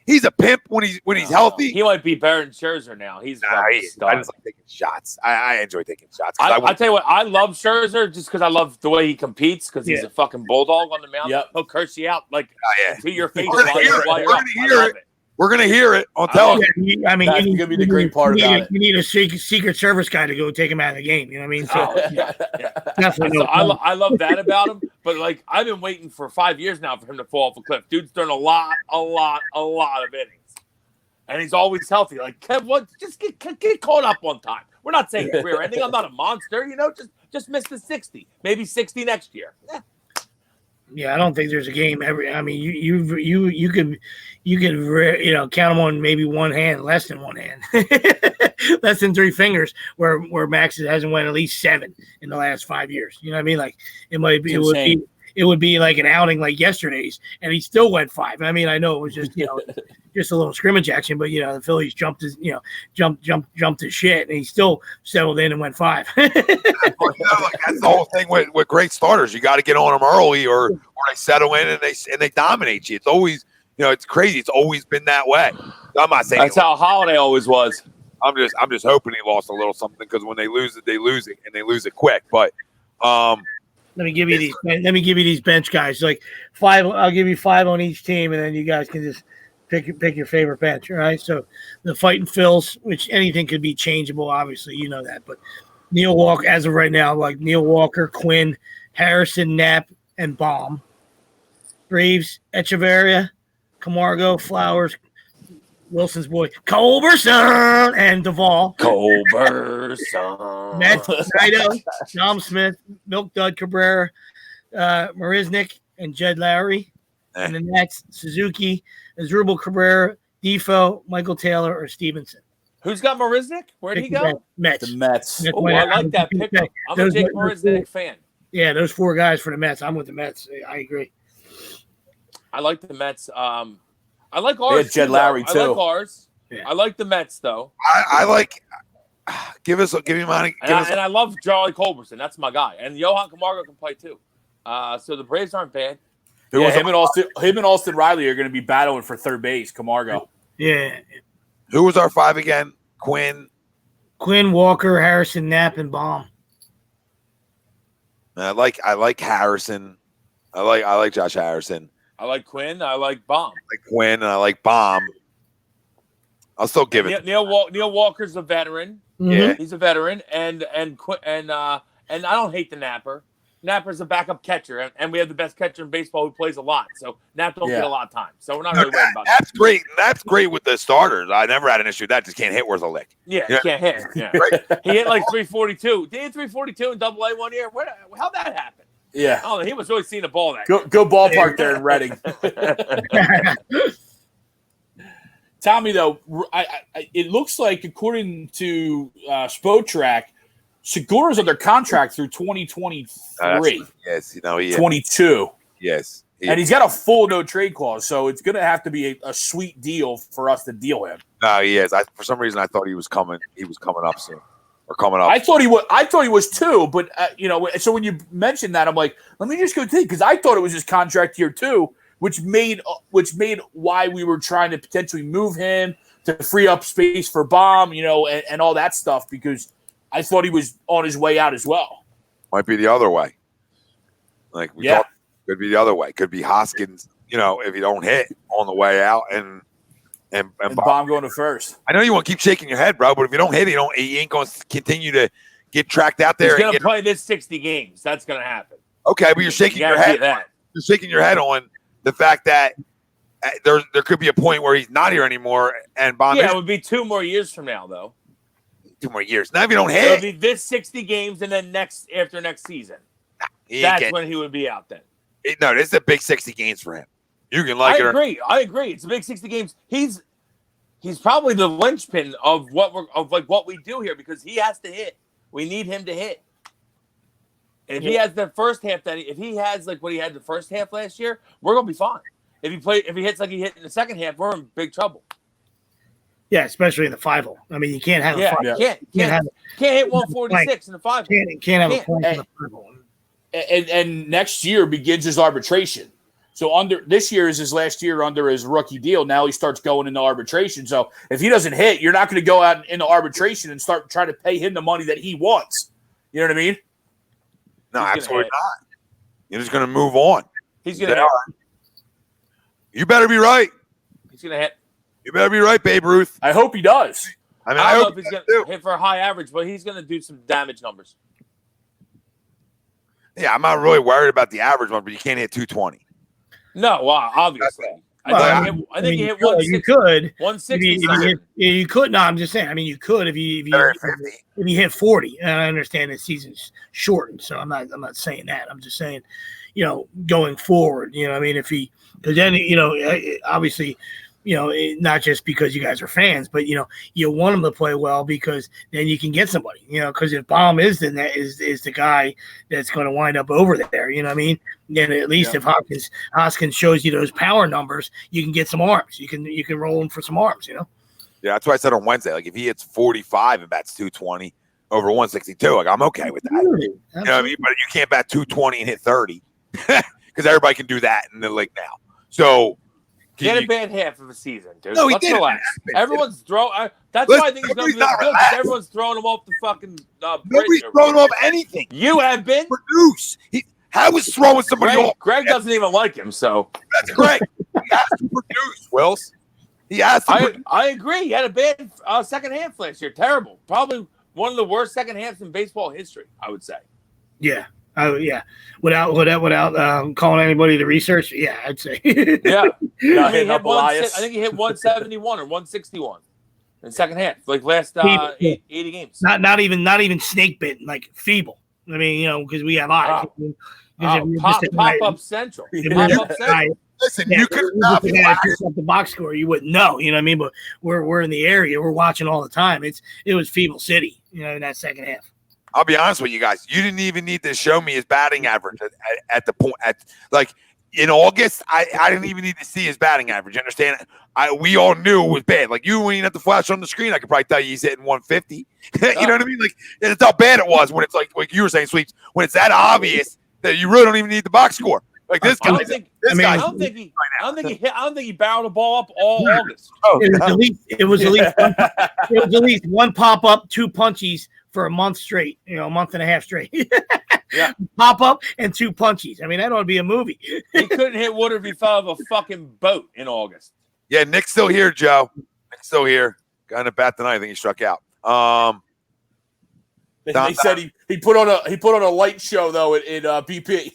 he's a pimp when he's healthy. He might be better than Scherzer now. He's I just like taking shots. I enjoy taking shots. I tell you what, I love Scherzer just because I love the way he competes because he's a fucking bulldog on the mound. Yep. He'll curse you out to your face while you're up. I love it. We're going to hear it on television. I mean, that's going to be the great part about it. You need a Secret Service guy to go take him out of the game. You know what I mean? So, definitely. I love that about him. But, like, I've been waiting for 5 years now for him to fall off a cliff. Dude's done a lot of innings. And he's always healthy. Like, Kev, just get caught up on time. We're not saying career ending. I'm not a monster. Just miss the 60. Maybe 60 next year. Yeah, I don't think there's a game every. I mean, you could count them on maybe one hand, less than one hand, less than three fingers. Where Max hasn't won at least 7 in the last 5 years. You know what I mean? Like it would be like an outing like yesterday's, and he still went 5. I mean, I know it was just just a little scrimmage action, but the Phillies jumped his shit, and he still settled in and went 5. That's the whole thing with great starters. You got to get on them early, or they settle in and they dominate you. It's always it's crazy. It's always been that way. I'm not saying that's how Holiday always was. I'm just hoping he lost a little something because when they lose it, and they lose it quick. But let me give you these. Let me give you these bench guys. Like 5. I'll give you 5 on each team, and then you guys can just pick your favorite bench. All right. So the Fighting Phils, which anything could be changeable. Obviously, you know that. But Neil Walker, as of right now, like Neil Walker, Quinn, Harrison, Knapp, and Baum. Reeves, Echeverria, Camargo, Flowers, Wilson's boy, Culberson, and Duvall. Culberson. Mets, Naito, Dom Smith, Milk Dud Cabrera, Marisnik, and Jed Lowry. And the Nets, Suzuki, Asdrubal Cabrera, Defoe, Michael Taylor, or Stevenson. Who's got Marisnik? Where'd he go? Mets. The Mets. Oh, I like that pickup. I'm a Jake Marisnik fan. Yeah, those 4 guys for the Mets. I'm with the Mets. I agree. I like the Mets. I like ours. Jed Lowry too. I like ours. Yeah. I like the Mets though. I like. Give me money. And I love Charlie Culberson. That's my guy. And Johan Camargo can play too. So the Braves aren't bad. Yeah, him and Austin Riley are going to be battling for third base. Camargo. Yeah. Who was our 5 again? Quinn, Walker, Harrison, Knapp, and Baum. I like Harrison. I like Josh Harrison. I like Quinn. I like Baum. I like Quinn and I like Baum. I'll still give it. Neil Walker's a veteran. Mm-hmm. Yeah, he's a veteran, and I don't hate the Napper. Napper's a backup catcher, and we have the best catcher in baseball who plays a lot. So Nap don't get a lot of time. So we're not really worried about that. That's great. That's great with the starters. I never had an issue with that. Just can't hit worth a lick. Yeah, he can't hit. Yeah. He hit like 342. Did he hit 342 in Double A one year? How'd that happen? Yeah. Oh, he was really seeing the ball that go ballpark there in Reading. Tommy, though, it looks like, according to Spotrac, Segura's under contract through 2023. Yes, he is. 22. Yes. And he's got a full no trade clause, so it's going to have to be a sweet deal for us to deal him. No, he is. For some reason, I thought he was coming. He was coming up soon, or coming up. I thought he was too, but So when you mentioned that, I'm like, let me just go think, because I thought it was his contract year 2, which made why we were trying to potentially move him to free up space for Baum, and all that stuff, because I thought he was on his way out as well. Might be the other way. Like we thought, could be the other way. Could be Hoskins, if you don't hit on the way out, and Baum going to first. I know you want to keep shaking your head, bro, but if you don't hit, you ain't going to continue to get tracked out there. He's going to play this 60 games. That's going to happen. Okay, but you're shaking your head. You're shaking your head on the fact that there could be a point where he's not here anymore, and Baum. Yeah, it would be 2 more years from now, though. 2 more years. Now, if you don't hit, it'll be this 60 games, and then after next season, that's when he would be out. Then no, this is a big 60 games for him. You can like it. I agree. It's a big 60 games. He's probably the linchpin of what we do here, because he has to hit. We need him to hit. And if he has the first half if he has like what he had the first half last year, we're gonna be fine. If he hits like he hit in the second half, we're in big trouble. Yeah, especially in the 5-hole. I mean, you can't have can't hit 146 in the 5-hole. Can't have a point in the 5-hole. and next year begins his arbitration. So this year is his last year under his rookie deal. Now he starts going into arbitration. So if he doesn't hit, you're not going to go out into arbitration and start trying to pay him the money that he wants. You know what I mean? No, absolutely not. You're just going to move on. He's going to hit. You better be right. He's going to hit. You better be right, Babe Ruth. I hope he does. I mean, I I don't know hope if he's going to hit for a high average, but he's going to do some damage numbers. Yeah, I'm not really worried about the average one, but you can't hit 220. No, well, obviously. I think he hit 160. You could. 160. You could. No, I'm just saying. I mean, you could if you hit 40. And I understand the season's shortened, so I'm not saying that. I'm just saying, going forward. I mean, because then obviously, not just because you guys are fans, but you want him to play well because then you can get somebody. Because if Baum is the guy that's going to wind up over there, you know what I mean? Then at least if Hoskins shows you those power numbers, you can get some arms. You can roll him for some arms. Yeah, that's what I said on Wednesday. Like if he hits 45 and bats 220 over 162, like I'm okay with that. Absolutely. You know what I mean? But you can't bat 220 and hit 30 because everybody can do that in the league now. So. He had a bad half of a season, dude. No, Let's relax. Everyone's throwing. That's why I think he's going to be good. Because everyone's throwing him off the fucking. Nobody's throwing him off anything. You have been. Produce. How is throwing somebody off? Greg doesn't even like him, so. That's Greg. He has to produce, Wills. He has to produce. I agree. He had a bad second half last year. Terrible. Probably one of the worst second halves in baseball history, I would say. Yeah. Oh yeah, without calling anybody to research, yeah, I'd say. Yeah, I think he hit 171 or 161 in the second half, like last 80 games. Not even snake bitten, like feeble. I mean, because we have eyes. Pop up central. Listen, yeah, you could not be up the box score. You wouldn't know. You know what I mean? But we're in the area. We're watching all the time. It was feeble city. In that second half. I'll be honest with you guys. You didn't even need to show me his batting average at the point in August. I didn't even need to see his batting average. You understand? We all knew it was bad. Like you wouldn't even have to flash on the screen. I could probably tell you he's hitting 150. You know what I mean? Like it's how bad it was when it's like you were saying, Sweeps, when it's that obvious that you really don't even need the box score. Like this guy. I don't think he barreled the ball up all August. It was at least one pop up, two punchies for a month straight, a month and a half straight. Yeah. Pop up and two punchies. I mean, that ought to be a movie. He couldn't hit wood if he fell off a fucking boat in August. Yeah, Nick's still here, Joe. Nick's still here. Got in a bat tonight. I think he struck out. They said he put on a light show though in BP.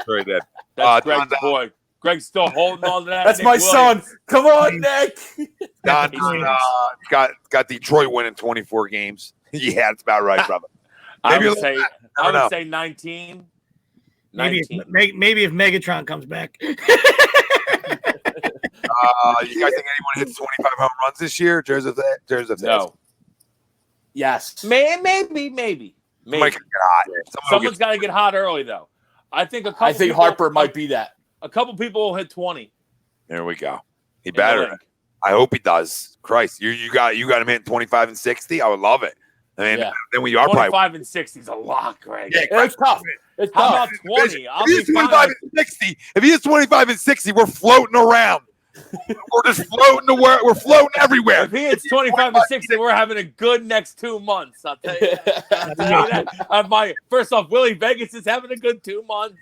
Very good. That's Greg's boy. Greg's still holding on to that. That's Nick my Williams. son. Come on, Nick. Don got Detroit winning 24 games. Yeah, that's about right, brother. I would say 19. Maybe if Megatron comes back. You guys think anyone hits 25 home runs this year? Joseph? No. Yes. Maybe. Someone's got to get hot early, though. I think Harper might be that. A couple people will hit 20. There we go. He better. I hope he does. Christ, you got him hitting 25 and 60. I would love it. I mean, then we are 25 and 60 is a lot, Greg. Yeah, it's tough. How about 20? If he's 25 and 60, if he is 25 and 60, we're floating around. We're just floating to where we're floating everywhere. If he hits 25 and 60, we're having a good next 2 months. I'll tell you that. First off, Willie Vegas is having a good 2 months.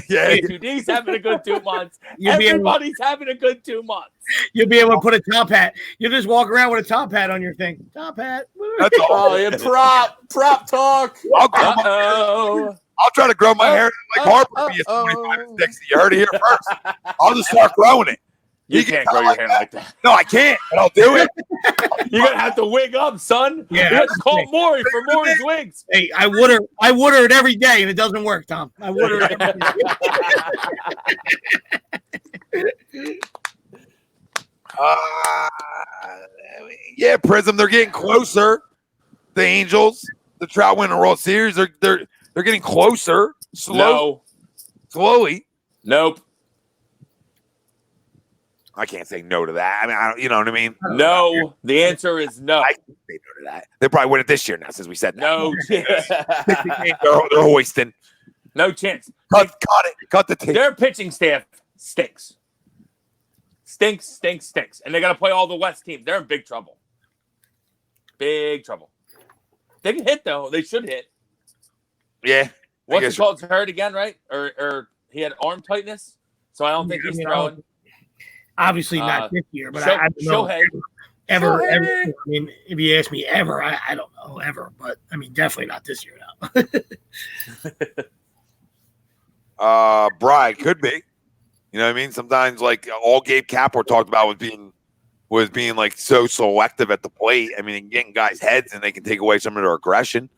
Yeah. 2D's having a good 2 months. Everybody's having a good 2 months. You'll be able to put a top hat. You'll just walk around with a top hat on your thing. Top hat. That's all. Oh, yeah, prop talk. I'll try to grow my hair like Harper. He is 25 and 60. You heard it here first. I'll just start growing it. You can't grow your hair like that. No, I can't, but I'll do it. You're gonna have to wig up, son. Yeah, you have to call Maury for Maury's wigs. Hey, I water it every day, and it doesn't work, Tom. I water it every day. Yeah, Prism. They're getting closer. The Angels, the Trout winning the World Series. They're getting closer. Slowly. Nope. I can't say no to that. I mean, you know what I mean? No. The answer is no. I can't say no to that. They probably win it this year now, since we said that. No. They're hoisting. No chance. Cut it. Cut the tape. Their pitching staff stinks. Stinks. And they got to play all the West teams. They're in big trouble. Big trouble. They can hit, though. They should hit. Yeah. What's it called? Hurt again, right? Or he had arm tightness, so I don't think he's throwing. Obviously not this year, but I don't know. Ever. I mean, if you ask me ever, I don't know ever, but I mean, definitely not this year now. Brian could be. You know what I mean? Sometimes, like all Gabe Kapler talked about was being like so selective at the plate. I mean, getting guys' heads and they can take away some of their aggression.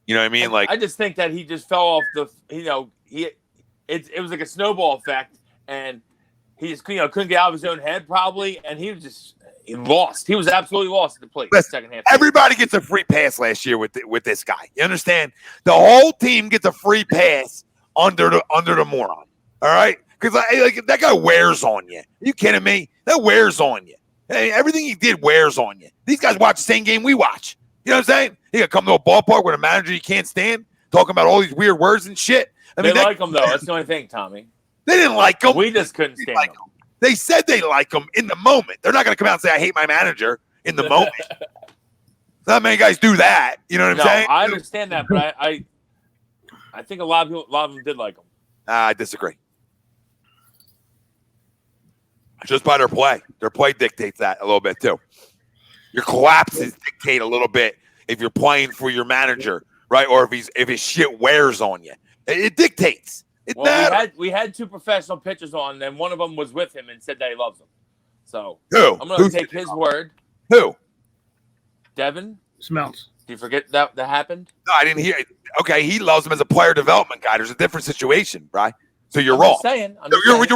You know what I mean? Like I just think that he just fell off the. It was like a snowball effect, and he just couldn't get out of his own head probably, and he lost. He was absolutely lost at the plate. Listen, second half. Everybody gets a free pass last year with this guy. You understand? The whole team gets a free pass under the moron. All right, because like that guy wears on you. Are you kidding me? That wears on you. Hey, everything he did wears on you. These guys watch the same game we watch. You know what I'm saying? He got to come to a ballpark with a manager you can't stand, talking about all these weird words and shit. I mean, they like him though. That's the only thing, Tommy. They didn't like him. We just couldn't stand him. They said they like him in the moment. They're not going to come out and say, I hate my manager in the moment. Not many guys do that. You know what I'm saying? I understand that, but I think a lot of them did like him. I disagree. Just by their play. Their play dictates that a little bit too. Your collapses dictate a little bit if you're playing for your manager, right? Or if his shit wears on you. It dictates. We had two professional pitchers on, and one of them was with him and said that he loves him. So who? I'm going to take his word. Who? Devin Smells. Do you forget that happened? No, I didn't hear it. Okay, he loves him as a player development guy. There's a different situation, right? So you're wrong. You're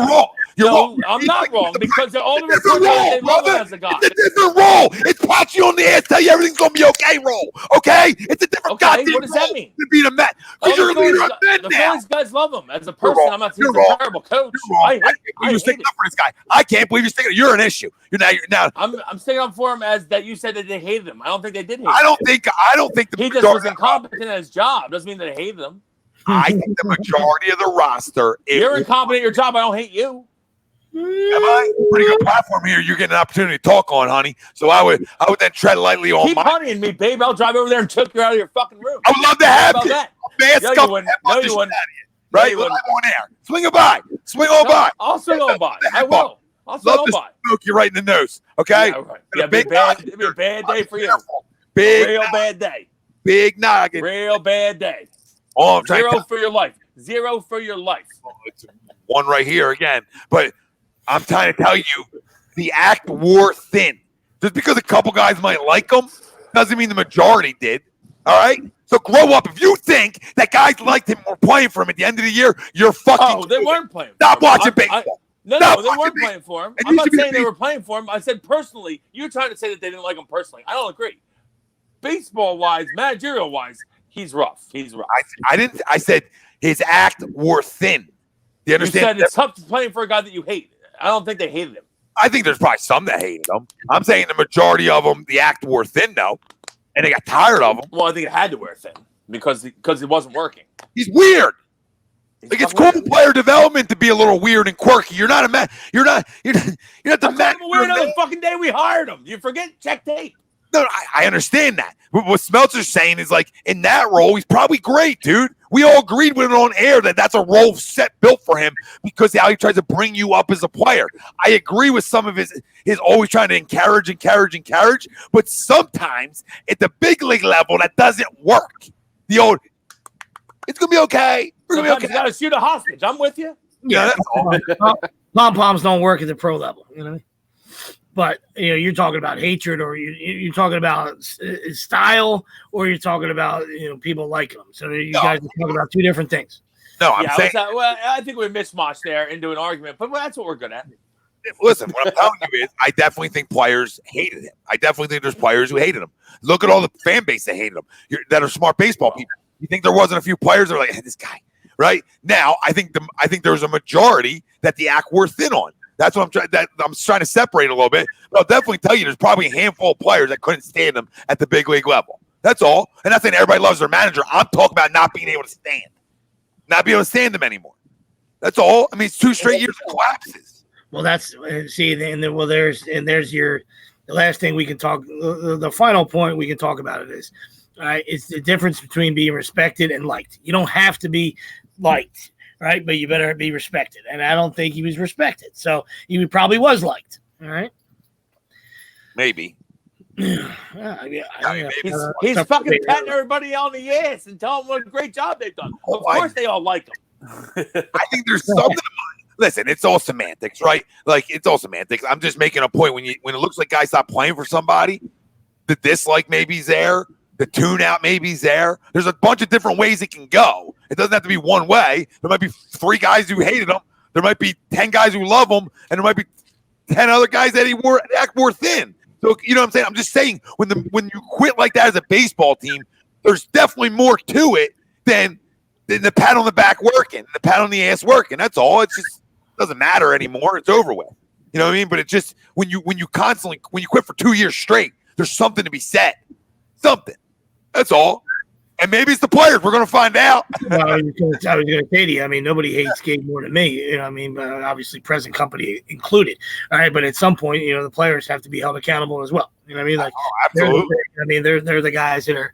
wrong. You're wrong. I'm not wrong because all the reports they love him as a guy. It's a different role. It's pat you on the ass, tell you everything's gonna be okay. Role, okay? It's a different goddamn role. What does that mean? To be the Met, because you're a leader of men now. The Phillies guys love him as a person. I'm not saying he's a terrible coach. I can't believe you're sticking up for this guy. I can't believe you're sticking. You're an issue. You're now. I'm sticking up for him as that. You said that they hated him. I don't think they did hate him. I don't think he just was incompetent at his job. Doesn't mean that they hated him. I think the majority of the roster. You're incompetent at your job. I don't hate you. Am I? Pretty good platform here. You're getting an opportunity to talk on, honey. So I would then tread lightly on. Keep honeying me, babe. I'll drive over there and choke you out of your fucking room. I would love to have you. That. No, you wouldn't. Right? Live on air. Swing it by. Swing on by. I'll swing on by. I will. I'll swing on by. Smoke you right in the nose. Okay? Yeah, right. It'd be a bad day for you. Real bad day. Big noggin. Real bad day. Oh, I'm trying Zero for your life. Zero for your life. It's one right here again. But I'm trying to tell you, the act wore thin. Just because a couple guys might like him doesn't mean the majority did. All right? So grow up. If you think that guys liked him or playing for him at the end of the year, you're fucking. Oh, they weren't playing. Stop watching baseball. No, they weren't playing for him. I'm not saying they were playing for him. I said personally. You're trying to say that they didn't like him personally. I don't agree. Baseball-wise, managerial-wise, he's rough. He's rough. I didn't. I said his act wore thin. You understand? You said it's tough playing for a guy that you hate. I don't think they hated him. I think there's probably some that hated him. I'm saying the majority of them, the act wore thin, though, and they got tired of him. Well, I think it had to wear thin because it wasn't working. He's weird. Like it's cool player development to be a little weird and quirky. You're not a man. You're not the man. Weird on the fucking day we hired him. You forget? Check tape. No, I understand that. But what Smeltzer's saying is like in that role, he's probably great, dude. We all agreed with it on air that that's a role built for him because how he tries to bring you up as a player. I agree with some of his always trying to encourage, but sometimes at the big league level that doesn't work. The old, it's gonna be okay. We're gonna be okay. You gotta shoot a hostage. I'm with you. Yeah, that's all. Pom-poms don't work at the pro level, you know what I mean? But you're talking about hatred, or you're talking about style, or you're talking about people like him. So you guys are talking about two different things. No, I'm saying. I think we mismatched there into an argument, but that's what we're good at. Listen, what I'm telling you is, I definitely think players hated him. I definitely think there's players who hated him. Look at all the fan base that hated him. That are smart baseball people. You think there wasn't a few players that were like, hey, this guy, right? Now, I think there's a majority that the act wore thin on. That's what I'm trying to separate a little bit. But I'll definitely tell you there's probably a handful of players that couldn't stand him at the big league level. That's all. And not saying everybody loves their manager. I'm talking about not being able to stand. not be able to stand them anymore. That's all. I mean, it's 2 straight years of collapses. Well, that's see, and then there's the last thing we can talk. The final point we can talk about it is, it's the difference between being respected and liked. You don't have to be liked, right? But you better be respected. And I don't think he was respected, so he probably was liked. All right, Maybe. He's fucking patting everybody on the ass and telling them what a great job they've done. Of course, they all like him. I think there's something. Listen, it's all semantics, right? Like, it's all semantics. I'm just making a point. When it looks like guys stop playing for somebody, the dislike maybe's there, the tune out maybe's there. There's a bunch of different ways it can go. It doesn't have to be one way. There might be 3 guys who hated him. There might be 10 guys who love him, and there might be 10 other guys that act more thin. So, you know what I'm saying? I'm just saying, when you quit like that as a baseball team, there's definitely more to it than the pat on the back working, the pat on the ass working. That's all. It just doesn't matter anymore. It's over with. You know what I mean? But it just, when you quit for 2 years straight, there's something to be said. Something. That's all. And maybe it's the players. We're going to find out. Well, I was going to say to you, I mean, nobody hates Gabe more than me. You know what I mean? Obviously, present company included. All right, but at some point, the players have to be held accountable as well. You know what I mean? Like, absolutely. They're the guys that are,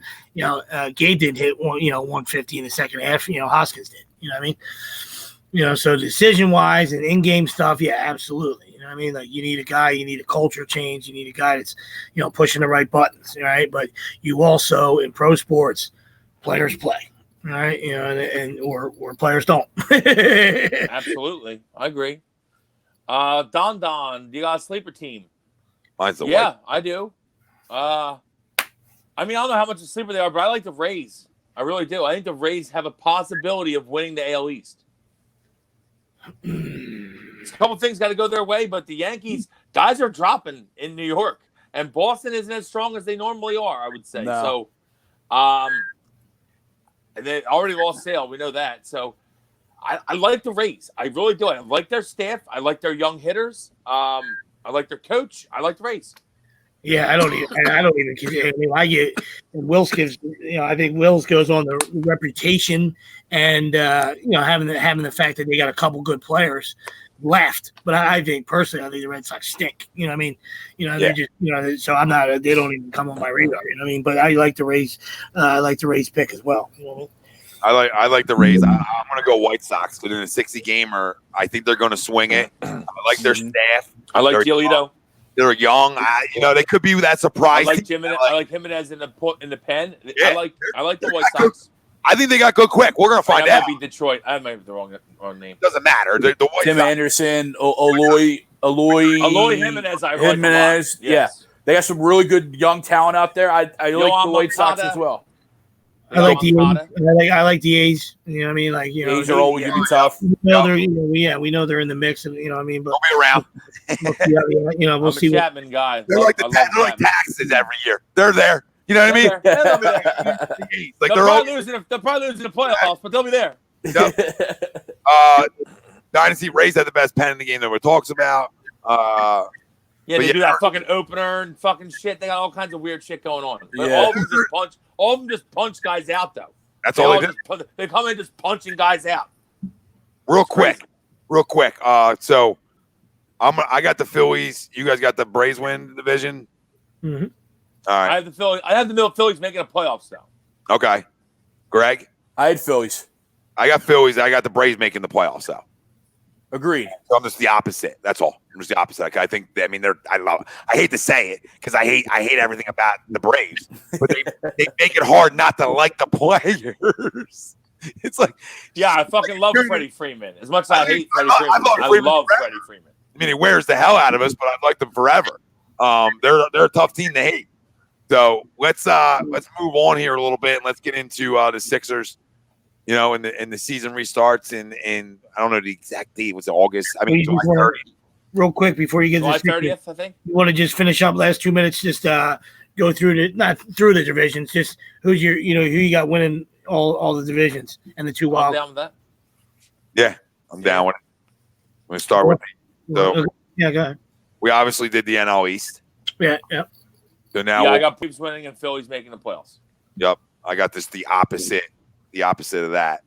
Gabe didn't hit 150 in the second half. Hoskins did. You know what I mean? So decision-wise and in-game stuff, yeah, absolutely. You know what I mean? Like, you need a guy, you need a culture change, you need a guy that's, pushing the right buttons, all right? But you also, in pro sports, players play, all right? Or players don't. Absolutely. I agree. Don, you got a sleeper team? Mine's the White. I do. I don't know how much of a sleeper they are, but I like the Rays. I really do. I think the Rays have a possibility of winning the AL East. A couple things got to go their way, but the Yankees, guys are dropping in New York, and Boston isn't as strong as they normally are, I would say. No. So, they already lost Sale. We know that. So, I like the Rays. I really do. I like their staff. I like their young hitters. I like their coach. I like the Rays. Yeah, I don't even. I get Wills gives. I think Wills goes on the reputation and having the fact that they got a couple good players left. But I think personally, I think the Red Sox stink. You know what I mean? They just so I'm not. They don't even come on my radar. You know what I mean? But I like the Rays. I like the Rays pick as well. You know what I mean? I like the Rays. I'm going to go White Sox because in a 60 gamer, I think they're going to swing it. I like their staff. I like Giolito. They're young. They could be that surprise. I like Jimenez in the pen. Yeah, I like the White Sox. I think they got good quick. We're going to find out. Might be Detroit. I might have the wrong name. Doesn't matter. The White Tim Sox. Anderson, Eloy Jimenez. Jimenez. Yes. They got some really good young talent out there. I like the White Sox as well. I like the A's. I like the A's. You know what I mean? Like, A's are always gonna be tough. We know they're in the mix, and you know what I mean. But they'll be around. We'll see. Chapman guy. They're like taxes every year. They're there. You know what I mean? Like they'll probably lose in the playoffs, but they'll be there. Dynasty Rays had the best pen in the game that we talks about. They do that fucking opener and fucking shit. They got all kinds of weird shit going on. But all of them just punch guys out, though. That's all they do. They come in just punching guys out. Real quick. So I got the Phillies. You guys got the Braves win the division. Mm-hmm. All right. I have the Phillies making a playoffs, though. Okay. Greg? I had Phillies. I got Phillies. I got the Braves making the playoffs, though. Agreed. So I'm just the opposite. That's all. I'm just the opposite. I think. I hate to say it because I hate everything about the Braves, but they make it hard not to like the players. It's like, I fucking love Freddie Freeman. As much as I hate Freddie Freeman, I love Freddie Freeman. I mean, he wears the hell out of us, but I've liked them forever. They're a tough team to hate. So let's move on here a little bit and let's get into the Sixers. And the season restarts in I don't know the exact date. Was it August? I mean, July 30th. Real quick before you get July this 30th, I think. You want to just finish up last 2 minutes? Just go through not through the divisions. Just who you got winning all the divisions and the two wild. I'm down with that. Yeah, I'm down with it. I'm gonna start with me. So go ahead. We obviously did the NL East. Yeah. So now I got Braves winning and Phillies making the playoffs. Yep, I got the opposite of that.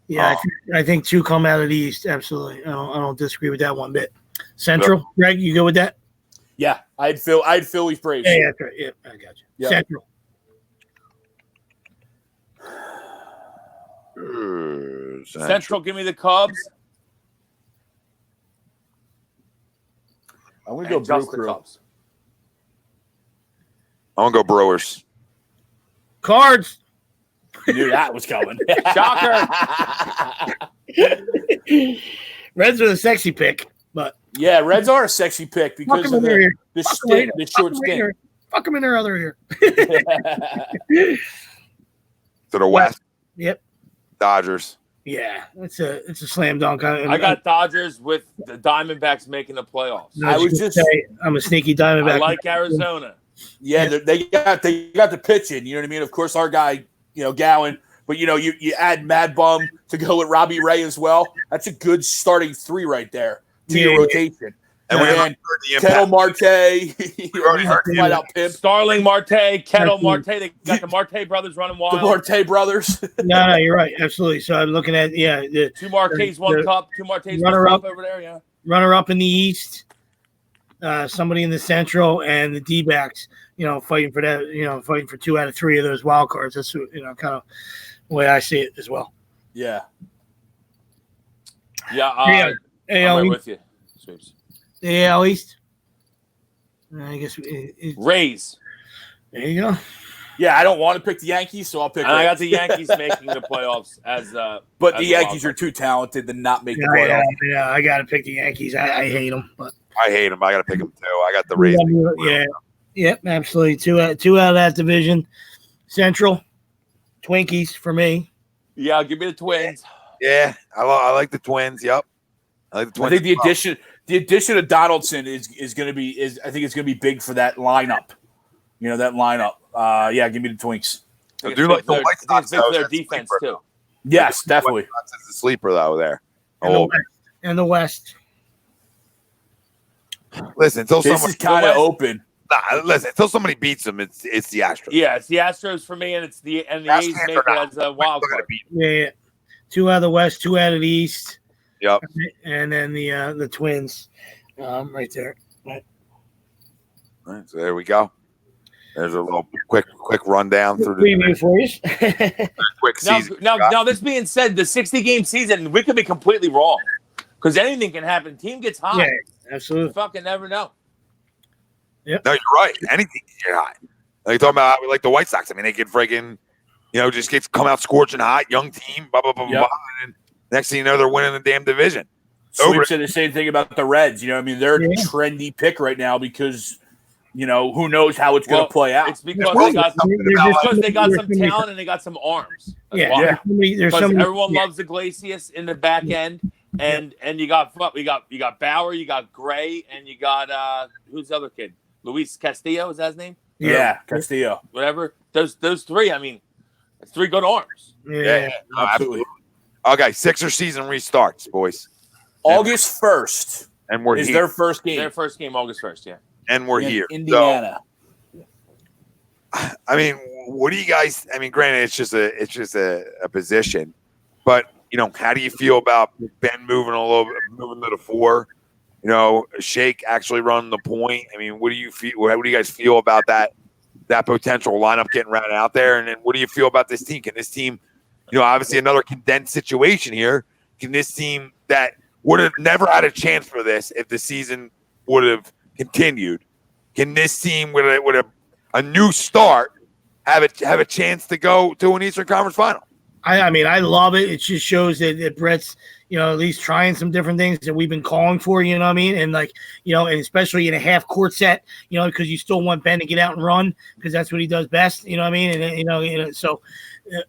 Yeah, I think 2 come out of the East. Absolutely. I don't disagree with that one bit. Central, Greg, you go with that? Yeah, I'd Phillies Braves. Yeah, that's right. Yeah, I got you. Yeah. Central. Central, give me the Cubs. I'm gonna go And just Brew the Crew. Cubs. I'm gonna go Brewers. Cards. Knew that was coming. Shocker. Reds are the sexy pick, but Yeah, Reds are a sexy pick fuck because them of in their ear. the Fuck 'em stint, in the their- short fuck 'em in stint. their- Fuck them in their other ear. To the West, Yep. Dodgers. Yeah, it's a slam dunk. I got Dodgers with the Diamondbacks making the playoffs. I was just- I'm a sneaky Diamondback. I like Arizona. Yeah, they got the pitching. You know what I mean? Of course, our guy, Gowan. But you add Mad Bum to go with Robbie Ray as well. That's a good starting 3 right there to your rotation. And we And haven't heard the Kettle impact. Marte, already heard flat out pimp. Starling Marte, Kettle Marte. They got the Marte brothers running The wild. Marte brothers. No, you're right. Absolutely. So I'm looking at the 2 Martes, 1 the cup. 2 Martes, 1 runner-up. cup over there. Yeah. runner-up in the East, somebody in the Central, and the D-backs. Fighting for that. Fighting for 2 out of 3 of those wild cards. That's kind of the way I see it as well. Yeah. Yeah. AL I'm right East. with you. Sweeps. The AL East. I guess Rays. there you go. Yeah, I don't want to pick the Yankees, so I'll pick And I Rays. got the Yankees making the playoffs as But as the a wild Yankees are card. too talented to not make the playoffs. Yeah, I got to pick the Yankees. I hate them, but I hate them. I got to pick them too. I got the Rays. yeah, yep, absolutely. Two out of that division. Central, Twinkies for me. Yeah, give me the Twins. Yeah, I like the Twins. Yep, I like the I Twins. think the addition of Donaldson is going to be I think it's going to be big for that lineup. That lineup. Yeah, give me the Twinks. I do like the White I think it's Sox. big for though. their That's a defense sleeper. too. Yes, definitely. White Sox is a sleeper though. There. And Oh, the West. listen, until This someone is kind of open. listen until somebody beats them, it's the Astros. Yeah, it's the Astros for me, and the Astros A's are make it not. as a wild They're gonna card. beat Yeah. 2 out of the West, 2 out of the East. Yep. And then the Twins, right there. All right, so there we go. There's a little quick rundown through the Preview for you. quick season. Now, this being said, the 60-game season, we could be completely wrong because anything can happen. Team gets hot. Yeah, You absolutely. fucking never know. No, you're right. Anything you're hot. Like talking about like the White Sox. I mean, they could freaking, just come out scorching hot, young team, blah blah blah Yep. blah. And next thing you know, they're winning the damn division. Sweep said the same thing about the Reds. I mean, they're Yeah. a trendy pick right now because, who knows how it's going to play out. It's because Well, they got some talent and they got some arms. That's Yeah, why. there's Because somebody. everyone loves Iglesias in the back end, and you got Bauer, you got Gray, and you got who's the other kid? Luis Castillo, is that his name? Yeah, Castillo. Whatever. Those 3, I mean, that's 3 good arms. Yeah. No, absolutely. Okay, Sixer season restarts, boys, August 1st and we're is here. their first game. Their first game, August 1st, yeah. And we're in here. Indiana. So, I mean, what do you guys? I mean, granted, it's just a position, but how do you feel about Ben moving to the 4? Shake actually running the point. I mean, what do you feel? What do you guys feel about that potential lineup getting routed out there? And then what do you feel about this team? Can this team, obviously another condensed situation here? Can this team that would have never had a chance for this if the season would have continued? Can this team with a new start have a chance to go to an Eastern Conference final? I mean, I love it. It just shows that Brett's, at least trying some different things that we've been calling for, you know what I mean? And and especially in a half court set, because you still want Ben to get out and run because that's what he does best, you know what I mean? And, so,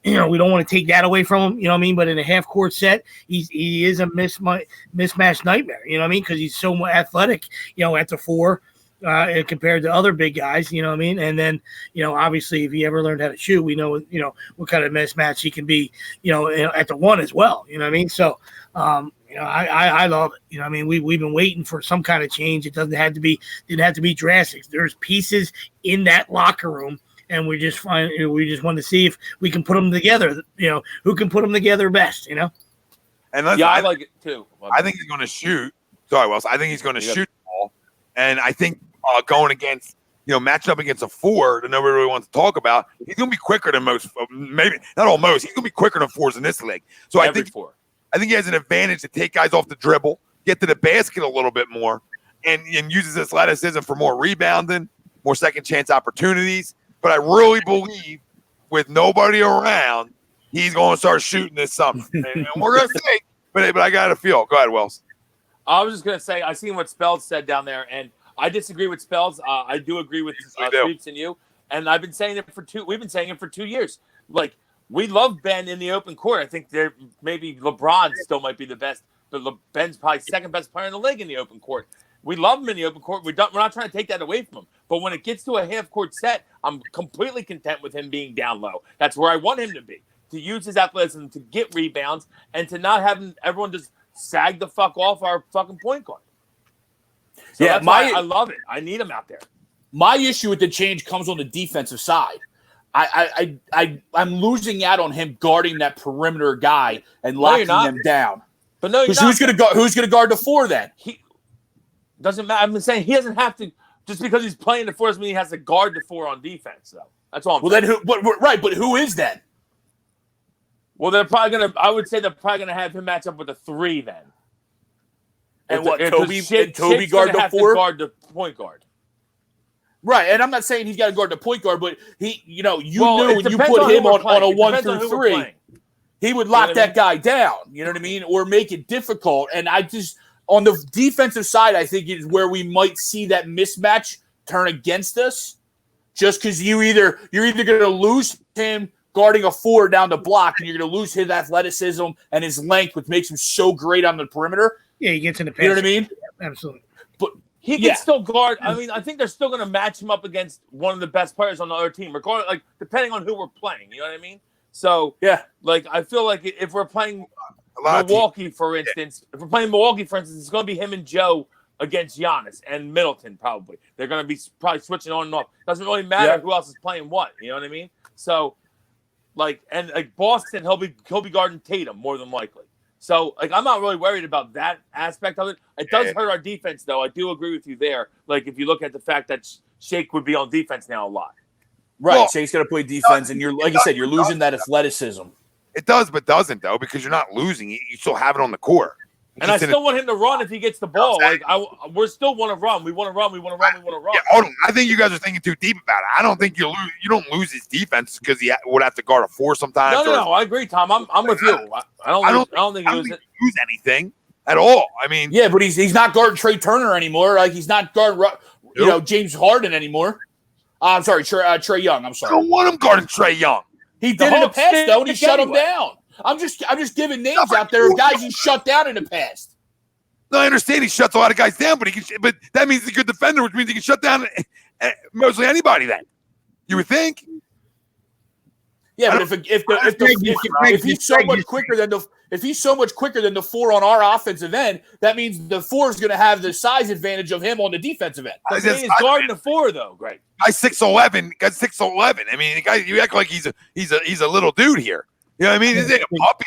we don't want to take that away from him, you know what I mean? But in a half court set, he is a mismatch nightmare, you know what I mean? Because he's so athletic, at the 4. Compared to other big guys, you know what I mean? And then, obviously, if he ever learned how to shoot, we know, what kind of mismatch he can be, at the 1 as well, you know what I mean? So, I love it. You know what I mean? We've been waiting for some kind of change. It didn't have to be drastic. There's pieces in that locker room, and we just want to see if we can put them together, who can put them together best, And listen, Yeah, I like it too. I think he's going to shoot. Sorry, Wells. I think he's going to shoot the ball. And I think going against, matching up against a 4 that nobody really wants to talk about, he's going to be quicker than most. Maybe not almost. He's going to be quicker than 4s in this league. So I think he has an advantage to take guys off the dribble, get to the basket a little bit more, and uses his athleticism for more rebounding, more second chance opportunities. But I really believe with nobody around, he's going to start shooting this summer. And we're going to see. But I got a feel. Go ahead, Wells. I was just going to say, I seen what Spells said down there, and I disagree with Spells. I do agree with Sweeps and you. And I've been saying it we've been saying it for 2 years. Like, we love Ben in the open court. I think maybe LeBron still might be the best, but Ben's probably second best player in the league in the open court. We love him in the open court. We're not trying to take that away from him. But when it gets to a half-court set, I'm completely content with him being down low. That's where I want him to be, to use his athleticism to get rebounds and to not have everyone just sag the fuck off our fucking point guard. So that's why I love it. I need him out there. My issue with the change comes on the defensive side. I'm losing out on him guarding that perimeter guy and locking them down. But no, who's going to guard the 4 then? He doesn't matter. I'm saying he doesn't have to, just because he's playing the 4 doesn't mean he has to guard the 4 on defense, though. That's all. Then who? But who is then? Well, they're probably gonna. I would say they're probably gonna have him match up with a 3 then. And Toby guard the 4? Guard the point guard. Right, and I'm not saying he's got to guard the point guard, but he, you knew when you put him on a 1 through 3, he would lock that guy down. You know what I mean, or make it difficult. And I just on the defensive side, I think is where we might see that mismatch turn against us, just because you're either going to lose him guarding a 4 down the block, and you're going to lose his athleticism and his length, which makes him so great on the perimeter. Yeah, he gets in the pass. You know what I mean? Absolutely. But he can still guard. I mean, I think they're still going to match him up against one of the best players on the other team, regardless, like depending on who we're playing. You know what I mean? So like I feel like if we're playing Milwaukee, for instance, it's going to be him and Joe against Giannis and Middleton. Probably they're going to be probably switching on and off. Doesn't really matter who else is playing what. You know what I mean? So like Boston, he'll be guarding Tatum more than likely. So, I'm not really worried about that aspect of it. It does hurt our defense, though. I do agree with you there. Like, if you look at the fact that Shake would be on defense now a lot. Right. Well, Shake's got to play defense, and you're losing that athleticism. It does, but doesn't, though, because you're not losing. You still have it on the court. And I still want him to run if he gets the ball. We're still want to run. We want to run. Yeah, hold on. I think you guys are thinking too deep about it. I don't think you don't lose his defense because he would have to guard a 4 sometimes. No. I agree, Tom. I'm with you. I don't think he lose anything at all. I mean, yeah, but he's not guarding Trey Turner anymore. Like he's not guarding James Harden anymore. I'm sorry, Trey Young. I'm sorry. I don't want him guarding Trey Young. He did in the past though, and he shut him down. I'm just giving names out there of guys he shut down in the past. No, I understand he shuts a lot of guys down, but that means he's a good defender, which means he can shut down mostly anybody. Then you would think. Yeah, but if he's so much quicker than the 4 on our offensive end, that means the 4 is going to have the size advantage of him on the defensive end. He's guarding the 4 though, Greg. Guy's 6'11". Guy's 6'11". I mean, the guy, you act like he's a little dude here. You know what I mean? He's a puppy.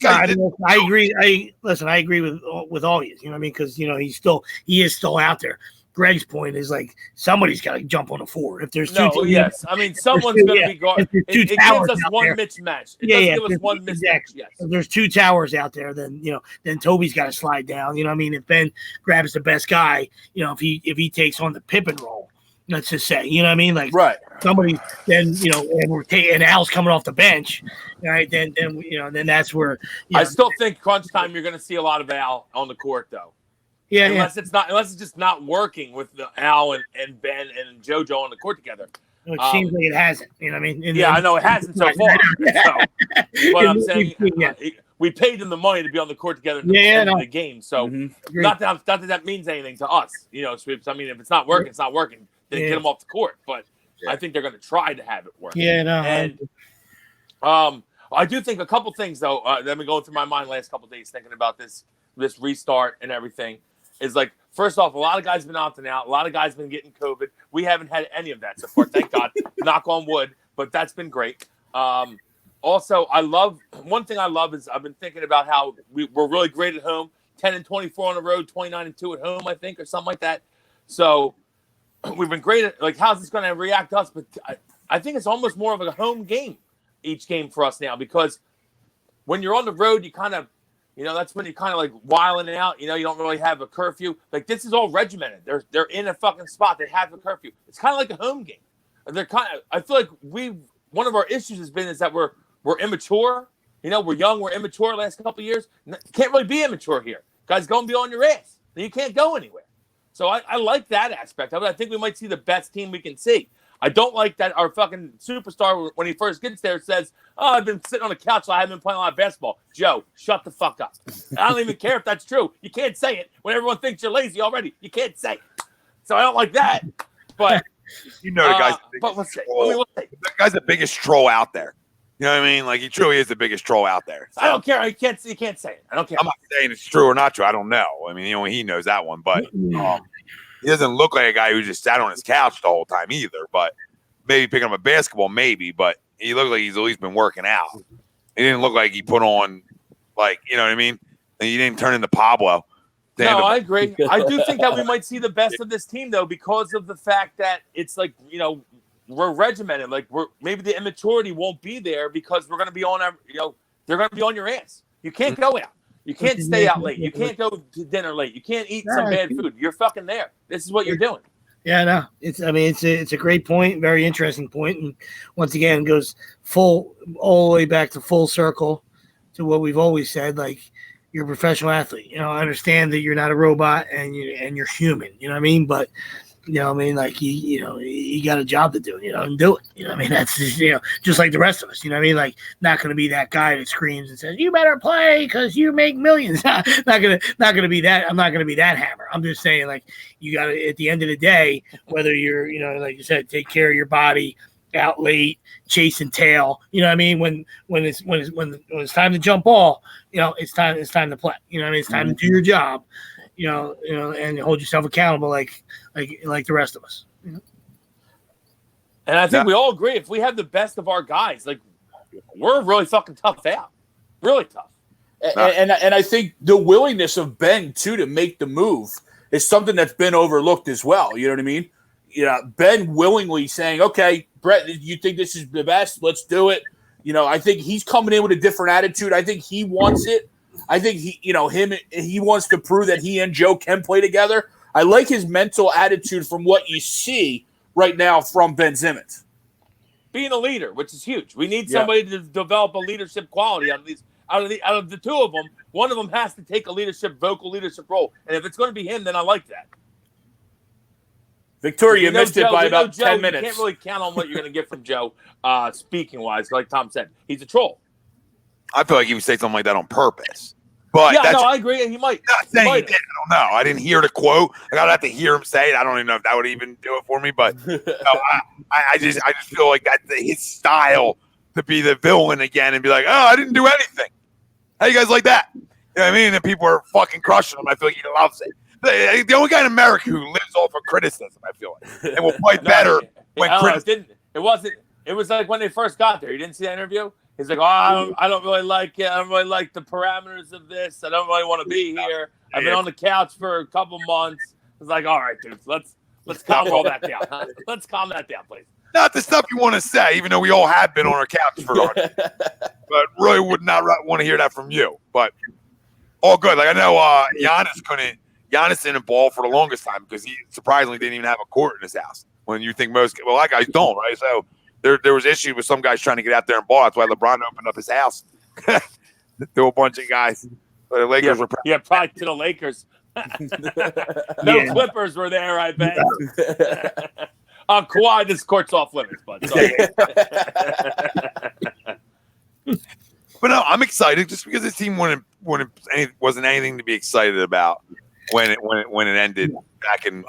I agree. I agree with all you. You know what I mean? Because he is still out there. Greg's point is like somebody's got to jump on a 4. If there's two, I mean someone's going to be guarding. It gives us one mismatch. It does give us one mismatch. Exactly. Yes. If there's 2 towers out there, then then Toby's got to slide down. You know what I mean? If Ben grabs the best guy, if he takes on the Pippen role. Let's just say, you know what I mean? Like, somebody, then, and Al's coming off the bench, right? Then that's where. I still think crunch time, you're going to see a lot of Al on the court, though. Yeah. Unless it's just not working with the Al and Ben and JoJo on the court together. It seems like it hasn't, you know what I mean? I know it hasn't so far. But I'm saying we paid them the money to be on the court together in the game. So not that means anything to us, Sweeps. I mean, if it's not working, it's not working. Then get them off the court. But I think they're going to try to have it work. Yeah, no. And I do think a couple things, though, that have been going through my mind last couple of days thinking about this restart and everything is like, first off, a lot of guys have been opting out. A lot of guys have been getting COVID. We haven't had any of that so far. Thank God. Knock on wood. But that's been great. Also, one thing I love is I've been thinking about how we're really great at home, 10-24 on the road, 29-2 at home, I think, or something like that. So we've been great at, like, how's this going to react to us? But I think it's almost more of a home game, each game for us now, because when you're on the road, you kind of, that's when you're kind of like wiling out. You don't really have a curfew. Like, this is all regimented. They're in a fucking spot. They have a curfew. It's kind of like a home game. I feel like one of our issues has been is that we're immature. We're young. We're immature last couple of years. Can't really be immature here. Guys, go and be on your ass. You can't go anywhere. So I like that aspect of it. I think we might see the best team we can see. I don't like that our fucking superstar, when he first gets there, says, "Oh, I've been sitting on the couch, so I haven't been playing a lot of basketball." Joe, shut the fuck up. I don't even care if that's true. You can't say it when everyone thinks you're lazy already. You can't say it. So I don't like that. But the guy's but let's say, that guy's the biggest troll out there. You know what I mean? Like, he truly is the biggest troll out there. So, I don't care. You can't say it. I don't care. I'm not saying it's true or not true. I don't know. I mean, he knows that one, but he doesn't look like a guy who just sat on his couch the whole time either. But maybe picking up a basketball, maybe. But he looked like he's at least been working out. He didn't look like he put on, like, you know what I mean? And he didn't turn into Pablo. No, I agree. I do think that we might see the best of this team, though, because of the fact that it's like, we're regimented. Like, maybe the immaturity won't be there because we're going to be on they're going to be on your ass. You can't go out. You can't stay out late. You can't go to dinner late. You can't eat some bad food. You're fucking there. This is what you're doing. Yeah, no, it's a great point, very interesting point, and once again goes all the way back to full circle to what we've always said. Like, you're a professional athlete. I understand that you're not a robot and you're human. You know what I mean? But like you got a job to do. And do it. That's just like the rest of us. Like, not going to be that guy that screams and says, "You better play because you make millions." not gonna be that. I'm not gonna be that hammer. I'm just saying, like, you got to, at the end of the day, whether you're like you said, take care of your body, out late, chasing tail. When it's time to jump ball, it's time to play. It's time to do your job. And hold yourself accountable like the rest of us. And I think we all agree, if we have the best of our guys, like, we're really fucking tough out. Really tough. And I think the willingness of Ben, too, to make the move is something that's been overlooked as well. You know what I mean? Ben willingly saying, "Okay, Brett, you think this is the best? Let's do it." I think he's coming in with a different attitude. I think he wants it. I think he wants to prove that he and Joe can play together. I like his mental attitude from what you see right now from Ben Simmons. Being a leader, which is huge. We need somebody to develop a leadership quality out of the two of them. One of them has to take a vocal leadership role. And if it's going to be him, then I like that. Victoria, you missed it by about 10 minutes. You can't really count on what you're going to get from Joe, speaking-wise. Like Tom said, he's a troll. I feel like he would say something like that on purpose. But I agree. He might. Not saying he did. I don't know. I didn't hear the quote. Like, I'd have to hear him say it. I don't even know if that would even do it for me. But I just feel like that's his style, to be the villain again and be like, "Oh, I didn't do anything." How you guys like that? You know what I mean? And people are fucking crushing him. I feel like he loves it. The only guy in America who lives off of criticism, I feel like, and will play better when criticism. It was like when they first got there. You didn't see that interview? He's like, "Oh, I don't really like it. I don't really like the parameters of this. I don't really want to be here. I've been on the couch for a couple months." It's like, "All right, dudes, let's calm all that down. Huh? Let's calm that down, please." Not the stuff you want to say, even though we all have been on our couch for but really would not want to hear that from you. But all good. Like, I know Giannis didn't ball for the longest time because he surprisingly didn't even have a court in his house. When you think that guys don't, right? So there was issues with some guys trying to get out there and ball. That's why LeBron opened up his house to a bunch of guys. The Lakers were probably to the Lakers. No Clippers were there, I bet. Kawhi, this court's off limits, bud. But no, I'm excited just because this team wasn't anything to be excited about when it ended back in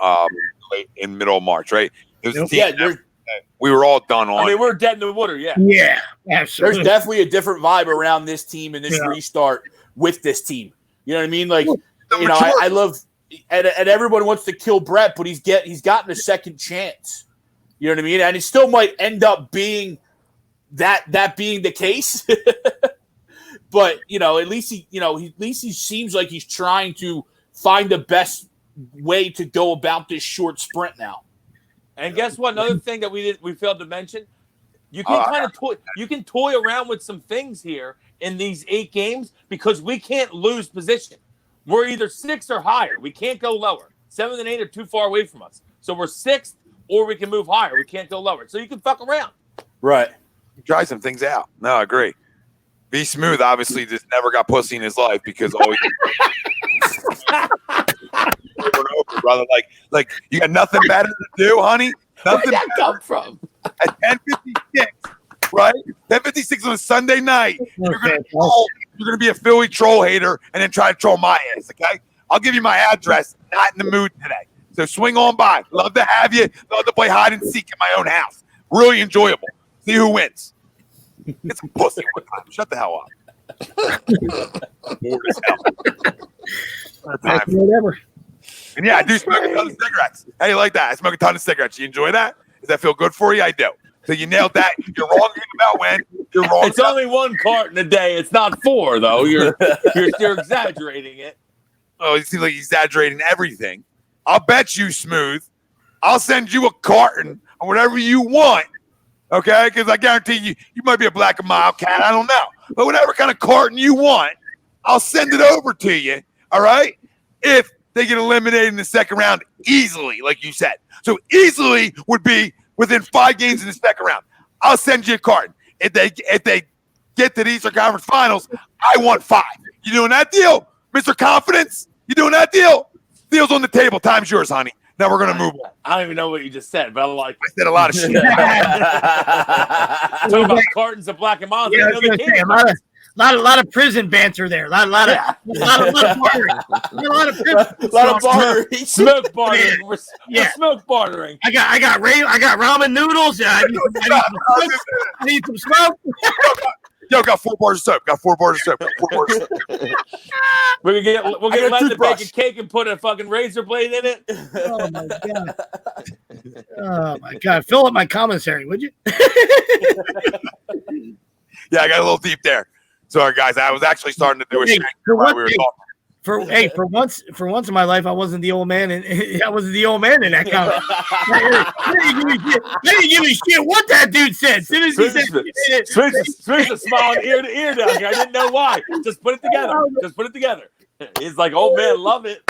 late in middle of March, right? It was a team we were all done on. I mean, we're dead in the water, yeah. Yeah, absolutely. There's definitely a different vibe around this team and this restart with this team. You know what I mean? Like, I love, and everyone wants to kill Brett, but he's gotten a second chance. You know what I mean? And it still might end up being that being the case. But at least he seems like he's trying to find the best way to go about this short sprint now. And guess what? Another thing that we failed to mention, you can toy around with some things here in these 8 games because we can't lose position. We're either 6 or higher. We can't go lower. 7 and 8 are too far away from us. So we're 6th, or we can move higher. We can't go lower. So you can fuck around. Right. Try some things out. No, I agree. Be Smooth obviously just never got pussy in his life because always over, brother. Like you got nothing better to do, honey. Nothing. Where'd that come from? At 10:56, right? 10:56 on a Sunday night. You're gonna be a Philly troll hater and then try to troll my ass. Okay, I'll give you my address. Not in the mood today, so swing on by. Love to have you. Love to play hide and seek in my own house. Really enjoyable. See who wins. Get some pussy one time. Shut the hell up. Bored as hell. Whatever. And yeah, I do smoke a ton of cigarettes. How you like that? I smoke a ton of cigarettes. You enjoy that? Does that feel good for you? I do. So you nailed that. You're wrong about when. You're wrong. It's only 1 carton a day. It's not 4, though. You're exaggerating it. Oh, you seem like you're exaggerating everything. I'll bet you, Smooth. I'll send you a carton of whatever you want. Okay? Because I guarantee you might be a black and mild cat. I don't know. But whatever kind of carton you want, I'll send it over to you. All right? If they get eliminated in the second round easily, like you said. So easily would be within 5 games in the second round. I'll send you a carton. If they get to the Eastern Conference Finals, I want 5. You doing that deal, Mr. Confidence? You doing that deal? Deal's on the table. Time's yours, honey. Now we're gonna move on. I don't even know what you just said, but I said a lot of shit. Talking about cartons of black and mild. Yeah, a lot of prison banter there. A lot of bartering. A lot of bartering. Smoke bartering. We're smoke bartering. I got ramen noodles. I need some smoke. Yo, got 4 bars of soap. We'll get let to bake a cake and put a fucking razor blade in it. Oh my god. Oh my god. Fill up my commissary, would you? Yeah, I got a little deep there. Sorry, guys. I was actually starting to do a shank while we were talking. For once in my life, I wasn't the old man, and I wasn't the old man in that comment. I didn't give a shit what that dude said. As soon as he said, Switch smiling ear to ear down here. I didn't know why. Just put it together. He's like, oh man, love it.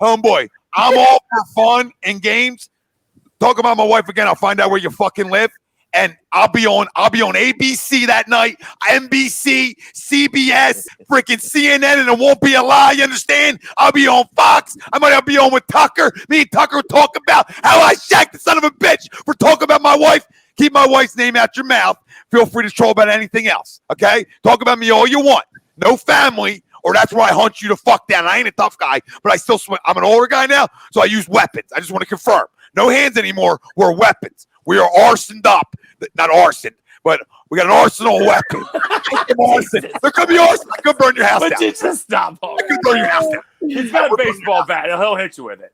Homeboy. I'm all for fun and games. Talk about my wife again. I'll find out where you fucking live. And I'll be on ABC that night, NBC, CBS, freaking CNN, and it won't be a lie, you understand? I'll be on Fox. I might be on with Tucker. Me and Tucker will talk about how I shacked the son of a bitch for talking about my wife. Keep my wife's name out your mouth. Feel free to troll about anything else, okay? Talk about me all you want. No family, or that's where I hunt you to fuck down. I ain't a tough guy, but I still swing. I'm an older guy now, so I use weapons. I just want to confirm. No hands anymore. We're weapons. We are arsoned up. Not arson, but we got an arsenal of weapons. There could be arson. I could burn your house down. But you just stop. I could burn your house down. He's got a baseball bat. He'll hit you with it.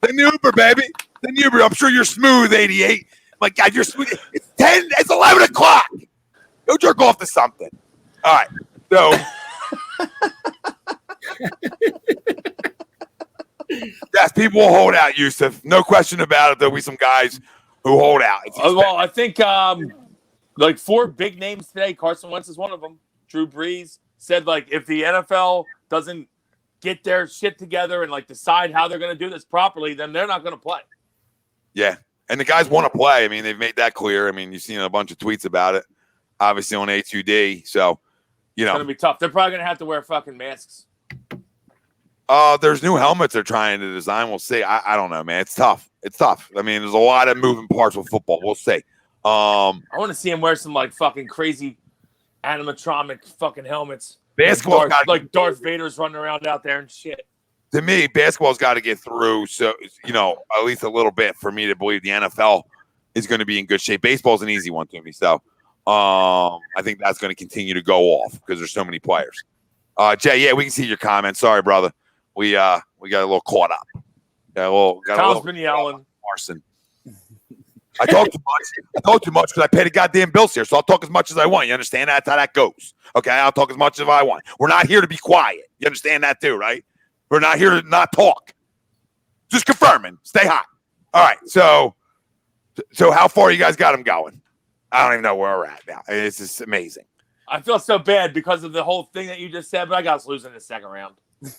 The Uber, baby. The Uber. I'm sure you're smooth, 88. My God, you're smooth. It's 10. It's 11 o'clock. Go jerk off to something. All right. So. Yes, people will hold out, Yusuf. No question about it. There'll be some guys who hold out. Well, I think like 4 big names today. Carson Wentz is one of them. Drew Brees said, like, if the NFL doesn't get their shit together and, like, decide how they're going to do this properly, then they're not going to play. Yeah, and the guys want to play. I mean, they've made that clear. I mean, you've seen a bunch of tweets about it, obviously on A2D. So, you know. It's going to be tough. They're probably going to have to wear fucking masks. There's new helmets they're trying to design. We'll see. I don't know, man. It's tough. I mean, there's a lot of moving parts with football. We'll see. I want to see him wear some like fucking crazy animatronic fucking helmets. Basketball, like Darth Vader's running around out there and shit. To me, basketball's got to get through. So, you know, at least a little bit for me to believe the NFL is going to be in good shape. Baseball's an easy one to me. So, I think that's going to continue to go off because there's so many players. Jay, yeah, we can see your comments. Sorry, brother. We got a little caught up. Tom's been yelling. Marson. I talk too much. I talk too much because I pay the goddamn bills here, so I'll talk as much as I want. You understand? That's how that goes. Okay, I'll talk as much as I want. We're not here to be quiet. You understand that too, right? We're not here to not talk. Just confirming. Stay hot. All right. So how far you guys got him going? I don't even know where we're at now. It's just amazing. I feel so bad because of the whole thing that you just said, but I got us losing the second round. I'll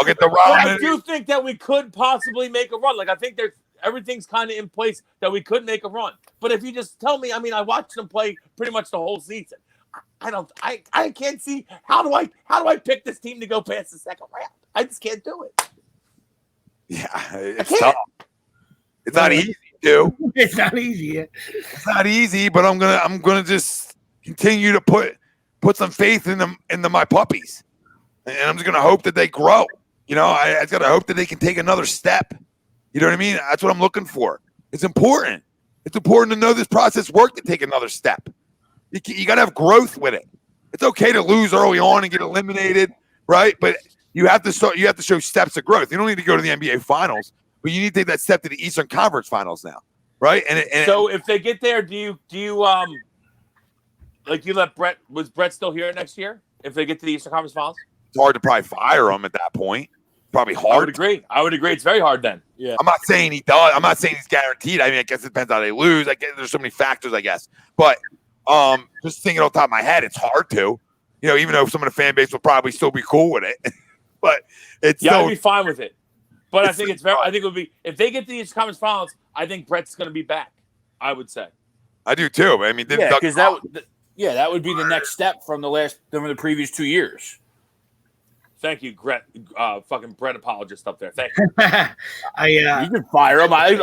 get the round. I do think that we could possibly make a run. Like, I think everything's kind of in place that we could make a run. But if you just tell me, I mean, I watched them play pretty much the whole season. I can't see how do I pick this team to go past the second round? I just can't do it. Yeah, it's tough. It's not easy, dude. It's not easy. It's not easy, but I'm gonna just continue to put some faith into my puppies, and I'm just gonna hope that they grow. You know, I just gotta hope that they can take another step. You know what I mean? That's what I'm looking for. It's important. It's important to know this process worked to take another step. You got to have growth with it. It's okay to lose early on and get eliminated, right? But you have to start. You have to show steps of growth. You don't need to go to the NBA Finals, but you need to take that step to the Eastern Conference Finals now, right? And so if they get there, do you like you let Brett? Was Brett still here next year? If they get to the Eastern Conference Finals, it's hard to probably fire him at that point. Probably hard. I would agree. It's very hard then. Yeah. I'm not saying he does. I'm not saying he's guaranteed. I mean, I guess it depends how they lose. I guess there's so many factors, I guess. But just thinking off the top of my head, it's hard to. You know, even though some of the fan base will probably still be cool with it. But it's I'd be fine with it. But I think it would be if they get to the Eastern Conference Finals, I think Brett's going to be back. I would say. I do too. I mean, because that would be the next step from the previous 2 years. Thank you, fucking Brett apologist up there. Thank you. You can fire him. I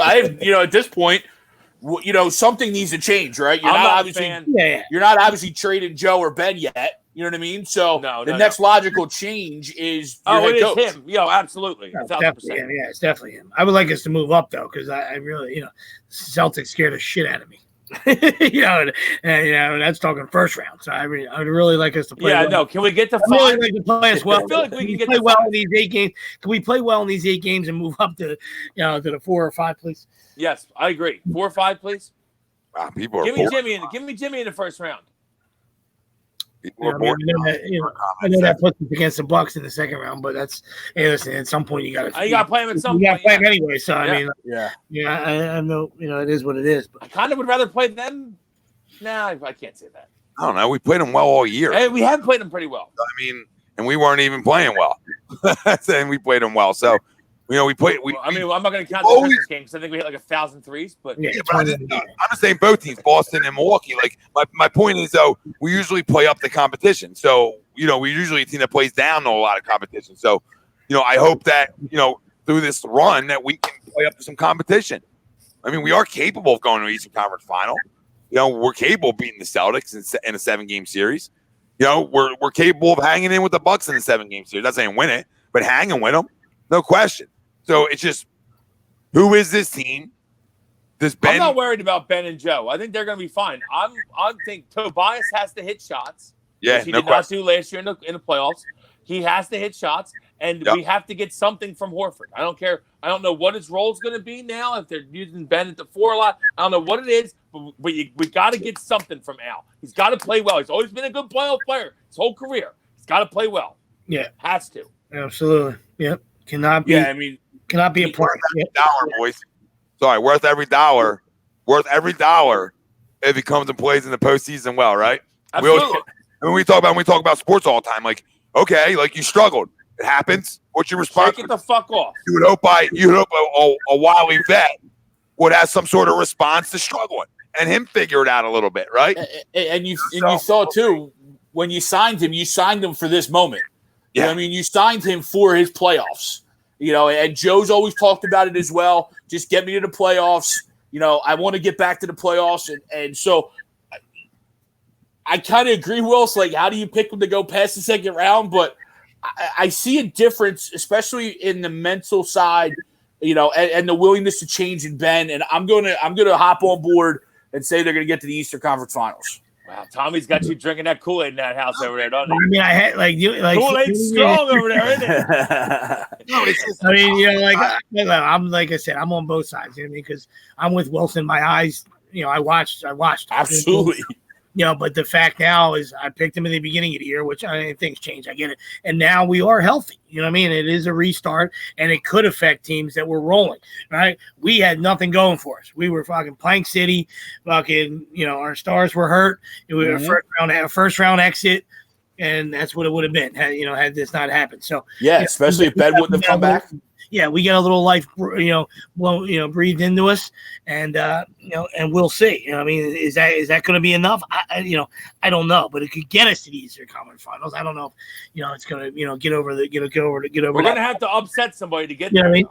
at this point, something needs to change, right? You're not obviously trading Joe or Ben yet. You know what I mean? So the next logical change is it is him. Absolutely. No, definitely him. Yeah, it's definitely him. I would like us to move up though, because I really, Celtics scared the shit out of me. and that's talking first round. So I would really like us to play. Yeah, well. No. Can we get to 5? Really like to play as well. I feel like we can play well in these 8 games. Can we play well in these 8 games and move up to to the 4 or 5, please? Yes, I agree. 4 or 5, please. Wow, people are give me Jimmy in the first round. People are I know that puts us against the Bucks in the second round, but listen, at some point you got to play him at some point. You got to play him anyway. So I know it is what it is. But I kind of would rather play them. Nah, I can't say that. I don't know. We played them well all year. Hey, we have played them pretty well. I mean, and we weren't even playing well, and we played them well. So. We played. I'm not going to count the Christmas game because I think we hit like 1,000 threes. But I'm just saying both teams, Boston and Milwaukee. Like my point is though, we usually play up the competition. So we usually a team that plays down to a lot of competition. So I hope that through this run that we can play up to some competition. I mean, we are capable of going to an Eastern Conference Final. We're capable of beating the Celtics in a 7-game series. We're capable of hanging in with the Bucks in a 7-game series. Not saying win it, but hanging with them, no question. So it's just, who is this team? I'm not worried about Ben and Joe. I think they're going to be fine. I think Tobias has to hit shots. Yeah, which he did not do last year in the playoffs. He has to hit shots, and we have to get something from Horford. I don't care. I don't know what his role is going to be now. If they're using Ben at the 4 a lot, I don't know what it is. But we got to get something from Al. He's got to play well. He's always been a good playoff player his whole career. He's got to play well. Yeah, has to. Absolutely. Yep. Cannot be. Yeah, I mean. Cannot be a part. Dollar, boys. Sorry, worth every dollar. Worth every dollar if he comes and plays in the postseason well, right? Absolutely. We talk about sports all the time. Like, okay, like you struggled. It happens. What's your response? Take it the fuck off. You would hope a wily vet would have some sort of response to struggling and him figure it out a little bit, right? And you saw too when you signed him for this moment. Yeah, I mean, you signed him for his playoffs. And Joe's always talked about it as well. Just get me to the playoffs. I want to get back to the playoffs. And so I kind of agree, Will. It's like, how do you pick them to go past the second round? But I see a difference, especially in the mental side, and the willingness to change in Ben. And I'm going to hop on board and say they're going to get to the Eastern Conference Finals. Wow, Tommy's got you drinking that Kool-Aid in that house over there, doesn't he? I mean, I had Kool-Aid's strong over there, isn't it? No, it's just, I mean, I'm like I said, I'm on both sides. You know what I mean? Because I'm with Wilson. My eyes, I watched. Absolutely. But the fact now is I picked him in the beginning of the year, which things change. I get it. And now we are healthy. You know what I mean? It is a restart, and it could affect teams that were rolling, right? We had nothing going for us. We were fucking Plank City, our stars were hurt. It was a first round exit, and that's what it would have been had this not happened. So especially if Ben wouldn't have come back. Yeah, we get a little life, breathed into us, and and we'll see. I mean, is that going to be enough? I don't know, but it could get us to the Eastern Conference Finals. I don't know if it's going to get over. We're going to have to upset somebody to get there. We're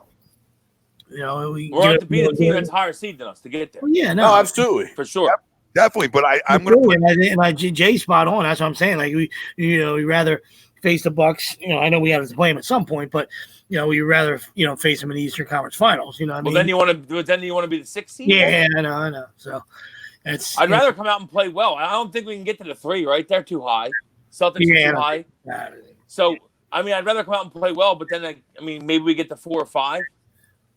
going going to have to beat a team that's higher seed than us to get there. Well, yeah, no, absolutely, for sure. Yep. Definitely, but I'm going to put Jay spot on. That's what I'm saying. Like we rather face the Bucks. I know we have to play them at some point, but we'd rather face them in the Eastern Conference Finals. You know what I mean? Then you want to be the 6th seed. Yeah, I know. So I'd rather come out and play well. I don't think we can get to the 3. Right, they're too high. Celtics are too high. So I mean, I'd rather come out and play well, but then maybe we get to 4 or 5.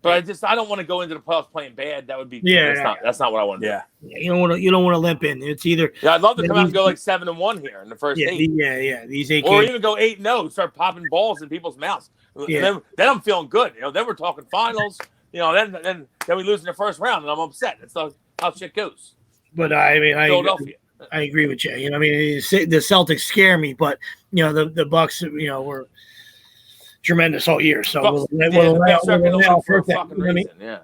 But I don't want to go into the playoffs playing bad. That would be that's not what I want to do. You don't want to limp in. It's either I'd love to come out and go like 7-1 here in the first 8. These 8 or games. even go 8-0, start popping balls in people's mouths. Yeah. Then I'm feeling good. Then we're talking finals. Then we lose in the first round and I'm upset. That's how shit goes. But I mean, Philadelphia. I agree with you. I mean, the Celtics scare me, but the Bucks, were tremendous all year. So will the layoff hurt them?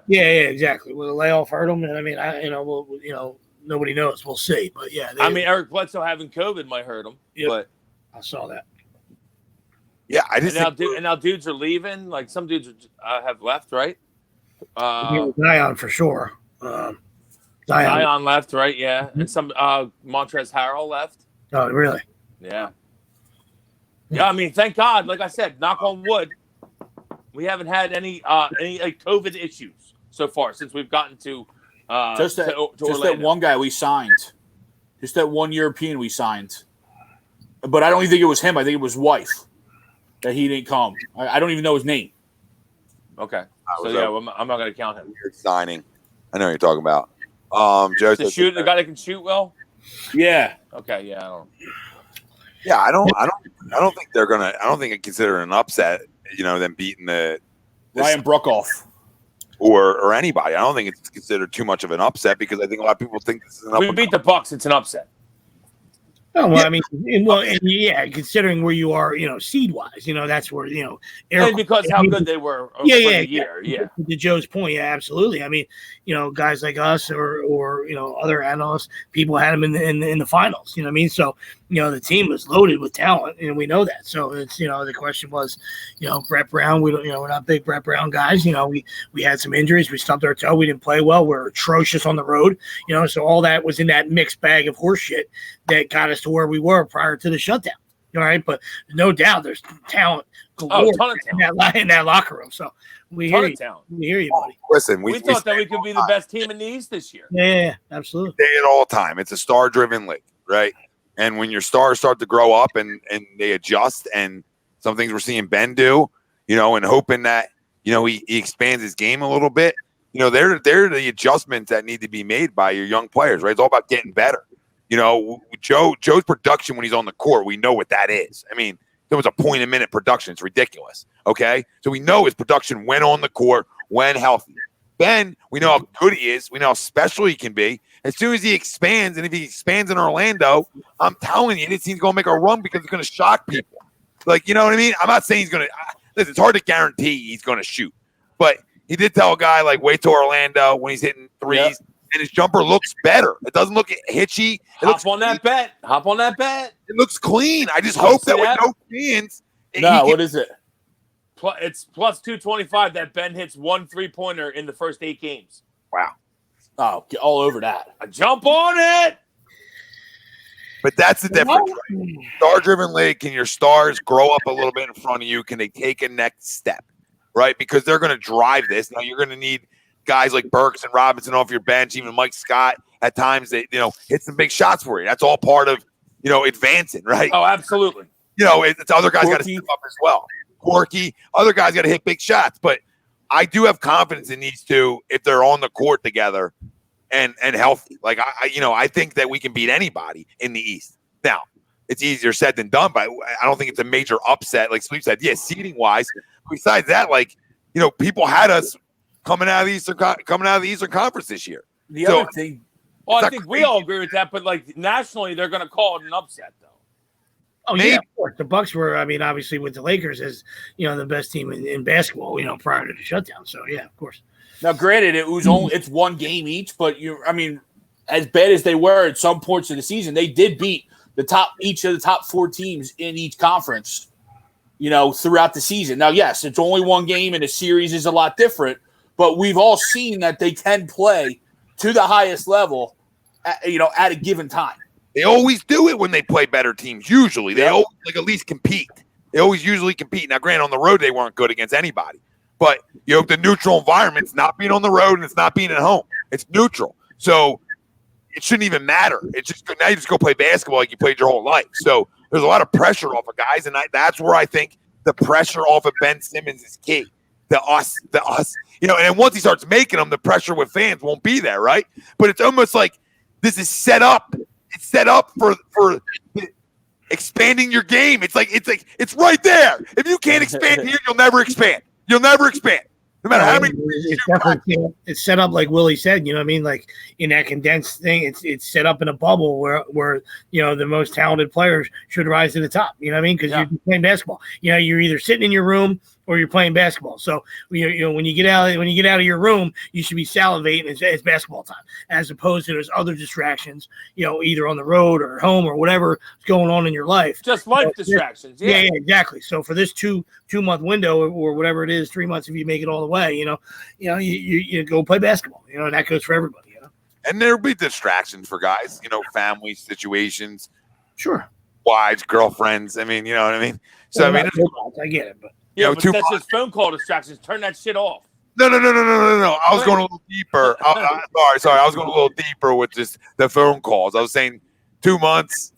Yeah, exactly. Will the layoff hurt them? And I mean, nobody knows. We'll see. But yeah, Eric Bledsoe having COVID might hurt him. Yep. But I saw that. Yeah, I just now dudes are leaving. Like some dudes have left, right? Zion for sure. Zion left, right? Yeah, and some Montrezl Harrell left. Oh, really? Yeah. Yeah, I mean, thank God. Like I said, knock on wood, we haven't had any COVID issues so far since we've gotten to that one guy we signed, just that one European we signed. But I don't even think it was him. I think it was wife that he didn't come. I don't even know his name. Okay, I'm not going to count him. Weird signing. I know what you're talking about. Joe, the guy that can shoot well. Yeah. Okay. Yeah. I don't. Yeah, I don't think they're gonna. I don't think I consider it an upset. Them beating the Ryan Bruckoff or anybody. I don't think it's considered too much of an upset because I think a lot of people think this is an upset. We beat the Bucks. It's an upset. Oh, well, I mean, considering where you are, seed wise, that's where, and because how good they were for the year. Yeah. To Joe's point, yeah, absolutely. I mean, guys like us or other analysts, people had them in the finals, you know what I mean? So, the team was loaded with talent and we know that. So it's, the question was, Brett Brown, we're not big Brett Brown guys. We had some injuries. We stubbed our toe. We didn't play well. We're atrocious on the road, so all that was in that mixed bag of horse shit that got us to where we were prior to the shutdown. All right. But no doubt there's talent galore in that locker room. So we hear you. We hear you, buddy. Listen, we thought that we could be the best team in the East this year. Yeah, absolutely. Say it all the time. It's a star-driven league, right? And when your stars start to grow up and they adjust, and some things we're seeing Ben do, and hoping that he expands his game a little bit. They're the adjustments that need to be made by your young players, right? It's all about getting better. Joe's production when he's on the court, we know what that is. I mean, there was a point a minute production. It's ridiculous. Okay. So we know his production when on the court, when healthy. Ben, we know how good he is. We know how special he can be. As soon as he expands, and if he expands in Orlando, I'm telling you, this team's going to make a run because it's going to shock people. Like, you know what I mean? I'm not saying he's going to listen, it's hard to guarantee he's going to shoot. But he did tell a guy, like, wait till Orlando when he's hitting threes. Yep. And his jumper looks better. It doesn't look hitchy. Hop on that bet. It looks clean. I just hope that with no fans. What is it? It's plus 225 that Ben hits 1 3-pointer in the first 8 games. Wow. Oh, get all over that. I jump on it. But that's the difference. Right? Star-driven league, can your stars grow up a little bit in front of you? Can they take a next step? Right? Because they're going to drive this. Now you're going to need guys like Burks and Robinson off your bench, even Mike Scott at times they, hit some big shots for you. That's all part of, advancing, right? Oh, absolutely. It's other guys got to step up as well. Corky, other guys got to hit big shots. But I do have confidence in these two if they're on the court together and healthy. Like, I think that we can beat anybody in the East. Now, it's easier said than done, but I don't think it's a major upset. Like Sleep said, yeah, seeding-wise. Besides that, people had us coming out of the Eastern Conference this year. The other thing, I think we all agree with that, but nationally, they're going to call it an upset, though. Oh, yeah, of course. The Bucks were, obviously with the Lakers as, the best team in basketball, prior to the shutdown. So, yeah, of course. Now, granted, it's one game each, but as bad as they were at some points of the season, they did beat each of the top 4 teams in each conference, throughout the season. Now, yes, it's only one game and the series is a lot different, but we've all seen that they can play to the highest level, at a given time. They always do it when they play better teams. Usually, they always at least compete. They always usually compete. Now, granted, on the road they weren't good against anybody, but the neutral environment's not being on the road and it's not being at home. It's neutral, so it shouldn't even matter. It's just now you just go play basketball like you played your whole life. So there's a lot of pressure off of guys, and that's where I think the pressure off of Ben Simmons is key. The us. And then once he starts making them, the pressure with fans won't be there, right? But it's almost like this is set up. It's set up for expanding your game. It's it's right there. If you can't expand here, you'll never expand. You'll never expand. No matter how many. It's set up like Willie said. Like in that condensed thing, it's set up in a bubble where the most talented players should rise to the top. Because you're playing basketball. You're either sitting in your room or you're playing basketball. So when you get out of your room, you should be salivating. It's basketball time, as opposed to there's other distractions. Either on the road or home or whatever is going on in your life. Just life distractions. Yeah, exactly. So for this 2-month window or whatever it is, 3 months if you make it all the way, you go play basketball. And that goes for everybody. And there'll be distractions for guys. Family situations. Sure. Wives, girlfriends. You know what I mean. So I get it, but. Yeah, but that's just phone call distractions. Turn that shit off. No. I was going a little deeper. Sorry. I was going a little deeper with just the phone calls. I was saying 2 months.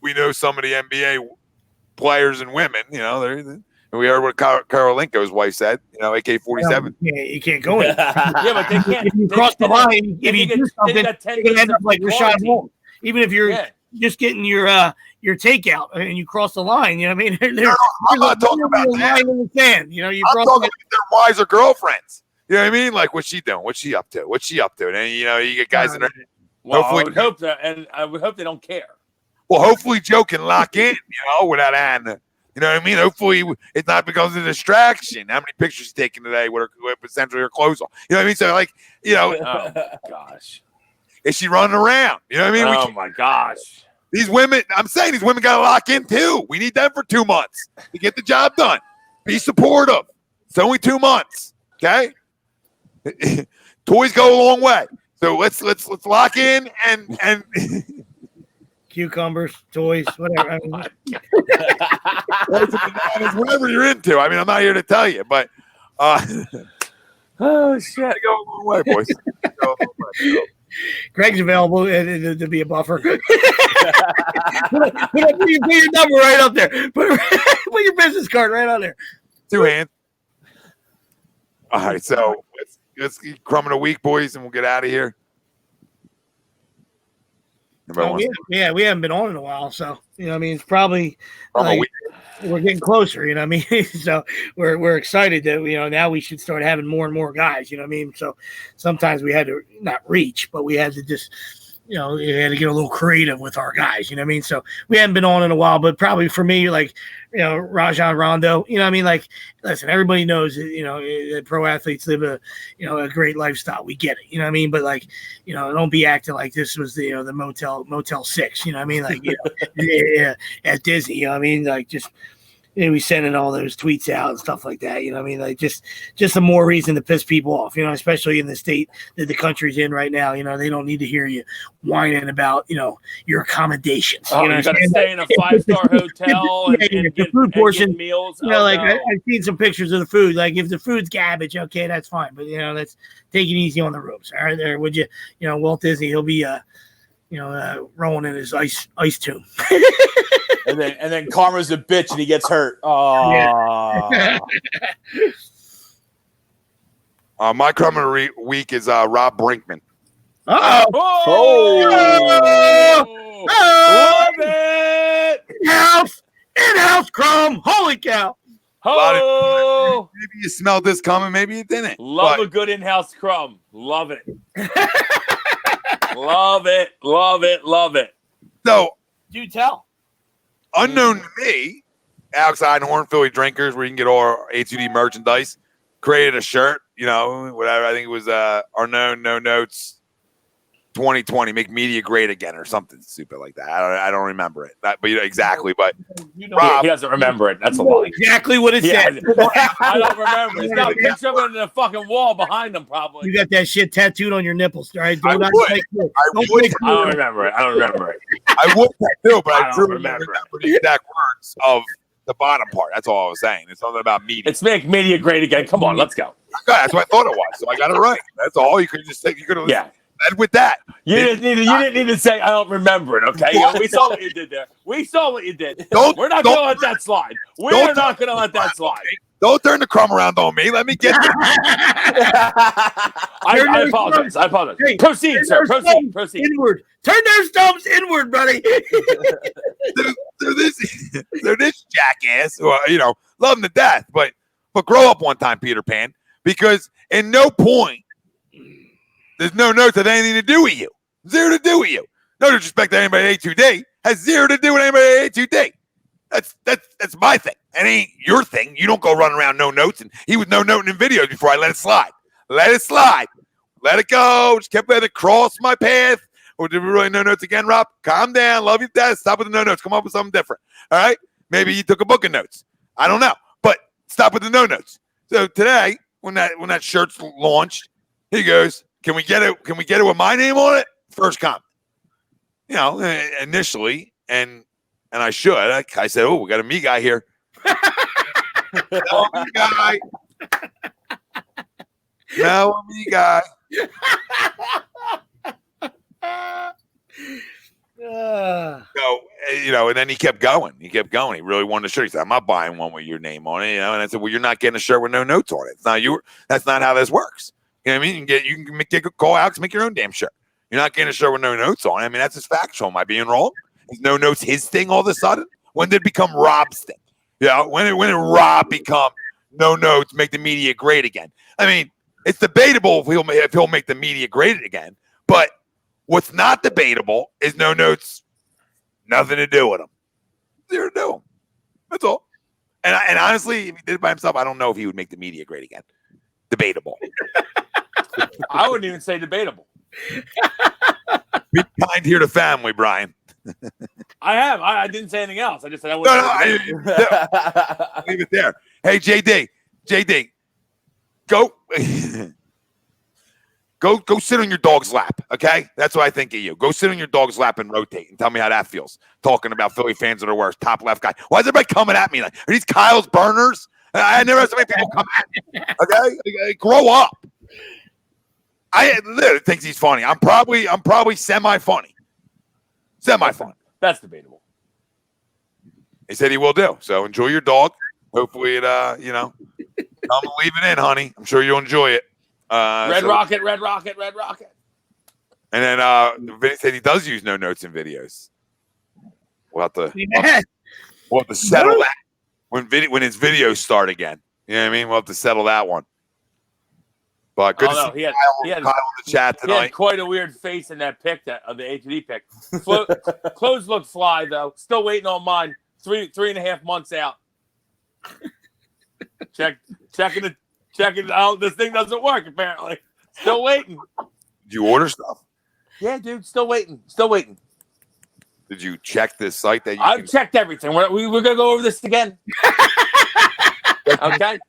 We know some of the NBA players and women. We heard what Karolinko's wife said. AK-47. Yeah, you can't go in. Yeah, but they can't. If you cross the line, if you do something, you're gonna end up like Rashad Holmes. Even if you're just getting your takeout and you cross the line, I'm not talking about that. Line in the sand, you I'm talking about their wives or girlfriends. You know what I mean? Like, what's she doing? What's she up to? And you get guys in there. Well, I would hope that, and I would hope they don't care. Well, hopefully Joe can lock in, without adding. You know what I mean? Hopefully it not becomes a distraction. How many pictures she's taking today with essentially her clothes on? You know what I mean? So oh gosh, is she running around? You know what I mean? Oh my gosh. These women, I'm saying these women got to lock in too. We need them for 2 months to get the job done. Be supportive. It's only 2 months. Okay. Toys go a long way. So let's lock in and cucumbers, toys, whatever. It's whatever you're into. I'm not here to tell you, but oh shit, go a long way, boys. Greg's available to be a buffer. put your number right up there. Put your business card right on there. 2 hands. All right, so let's keep crumbing a week, boys, and we'll get out of here. We haven't been on in a while, so it's probably we're getting closer. So we're excited that now we should start having more and more guys. So sometimes we had to not reach, but we had to just we had to get a little creative with our guys. So we haven't been on in a while, but probably for me, Rajon Rondo. Listen, everybody knows that pro athletes live a great lifestyle. We get it. But don't be acting like this was the Motel 6. At Disney. Just he's sending all those tweets out and stuff like that. You know what I mean? Like just some more reason to piss people off, you know, especially in the state that the country's in right now. You know, they don't need to hear you whining about, you know, your accommodations. Oh, you know, you got to stay in a 5-star hotel and get food portion. Meals. You know, like I've seen some pictures of the food. Like if the food's garbage, okay, that's fine. But, you know, let's take it easy on the rooms. All right, there, would you? You know, Walt Disney, he'll be, rolling in his ice tomb. and then Karma's a bitch and he gets hurt. Oh. Yeah. My crumb of the week is Rob Brinkman. Oh! Love it! In-house crumb. Holy cow. Oh! Maybe you smelled this coming, maybe you didn't. Love a good in-house crumb. Love it. Love it. Love it. Love it. So, do tell. Unknown to me, Alex Einhorn, Philly Drinkers, where you can get all our A2D merchandise, created a shirt, you know, whatever. I think it was Arnone, No Notes 2020, make media great again or something stupid like that. I don't remember it. But you know, exactly. But Rob, he doesn't remember it. That's a lie. Exactly what it said. I don't remember. He's got a picture of it in the fucking wall behind him, probably. You got that shit tattooed on your nipples, right? I don't remember it. I don't remember it. I would tattoo, but I don't remember the exact words of the bottom part. That's all I was saying. It's something about media. It's make media great again. Come on, let's go. That's what I thought it was. So I got it right. That's all. You could just say. You could have. Yeah. And with that, you didn't need to say I don't remember it. Okay, we saw what you did there. We saw what you did. We're not going to let that slide. We're not going to let that slide. Don't turn the crumb around on me. Let me get. I apologize. Hey, proceed, sir. Proceed. Inward. Turn those thumbs inward, buddy. they're this jackass. Who, you know, love him to death, but grow up one time, Peter Pan, because at no point. There's no notes that anything to do with you. Zero to do with you. No disrespect to anybody at A2D. Has zero to do with anybody at A2D. That's my thing. It ain't your thing. You don't go running around no notes. And he was no noting in videos before I let it slide. Let it slide. Let it go. Just kept letting it cross my path. Or did we really no notes again, Rob? Calm down. Love you, Dad. Stop with the no notes. Come up with something different. All right? Maybe you took a book of notes. I don't know. But stop with the no notes. So today, when that shirt's launched, he goes, Can we get it? Can we get it with my name on it? First comment. You know, initially, and I should. I said, "Oh, we got a me guy here." No me guy. No me guy. So, you know, and then he kept going. He really wanted a shirt. He said, "I'm not buying one with your name on it." You know, and I said, "Well, you're not getting a shirt with no notes on it. It's not your. That's not how this works." You know what I mean? You can get a call out to make your own damn shirt. You're not getting a shirt with no notes on it. I mean, that's just factual. Am I being wrong? Is no notes his thing all of a sudden? When did it become Rob's thing? Yeah, when did Rob become no notes, make the media great again? I mean, it's debatable if he'll make the media great again. But what's not debatable is no notes, nothing to do with him. Zero to do him. That's all. And honestly, if he did it by himself, I don't know if he would make the media great again. Debatable. I wouldn't even say debatable. Be kind here to family, Brian. I have. I didn't say anything else. I just said I wouldn't. No, leave it there. Hey, JD, go sit on your dog's lap, okay? That's what I think of you. Go sit on your dog's lap and rotate and tell me how that feels. Talking about Philly fans are the worst. Top left guy. Why is everybody coming at me? Like, are these Kyle's burners? I never had so many people come at me. Okay? Grow up. I literally think he's funny. I'm probably semi-funny. Semi-funny. That's debatable. He said he will do. So enjoy your dog. Hopefully it come leave it in, honey. I'm sure you'll enjoy it. Red Rocket. And then Vinny said he does use no notes in videos. We'll have to settle that when his videos start again. You know what I mean? We'll have to settle that one. But good to see Kyle in the chat tonight. He had quite a weird face in that pic of the A2D pic. Clothes look fly though. Still waiting on mine. 3.5 months out. Checking it out. This thing doesn't work apparently. Still waiting. Did you order stuff? Yeah, dude. Still waiting. Did you check this site that you? I've checked everything. We're gonna go over this again. Okay.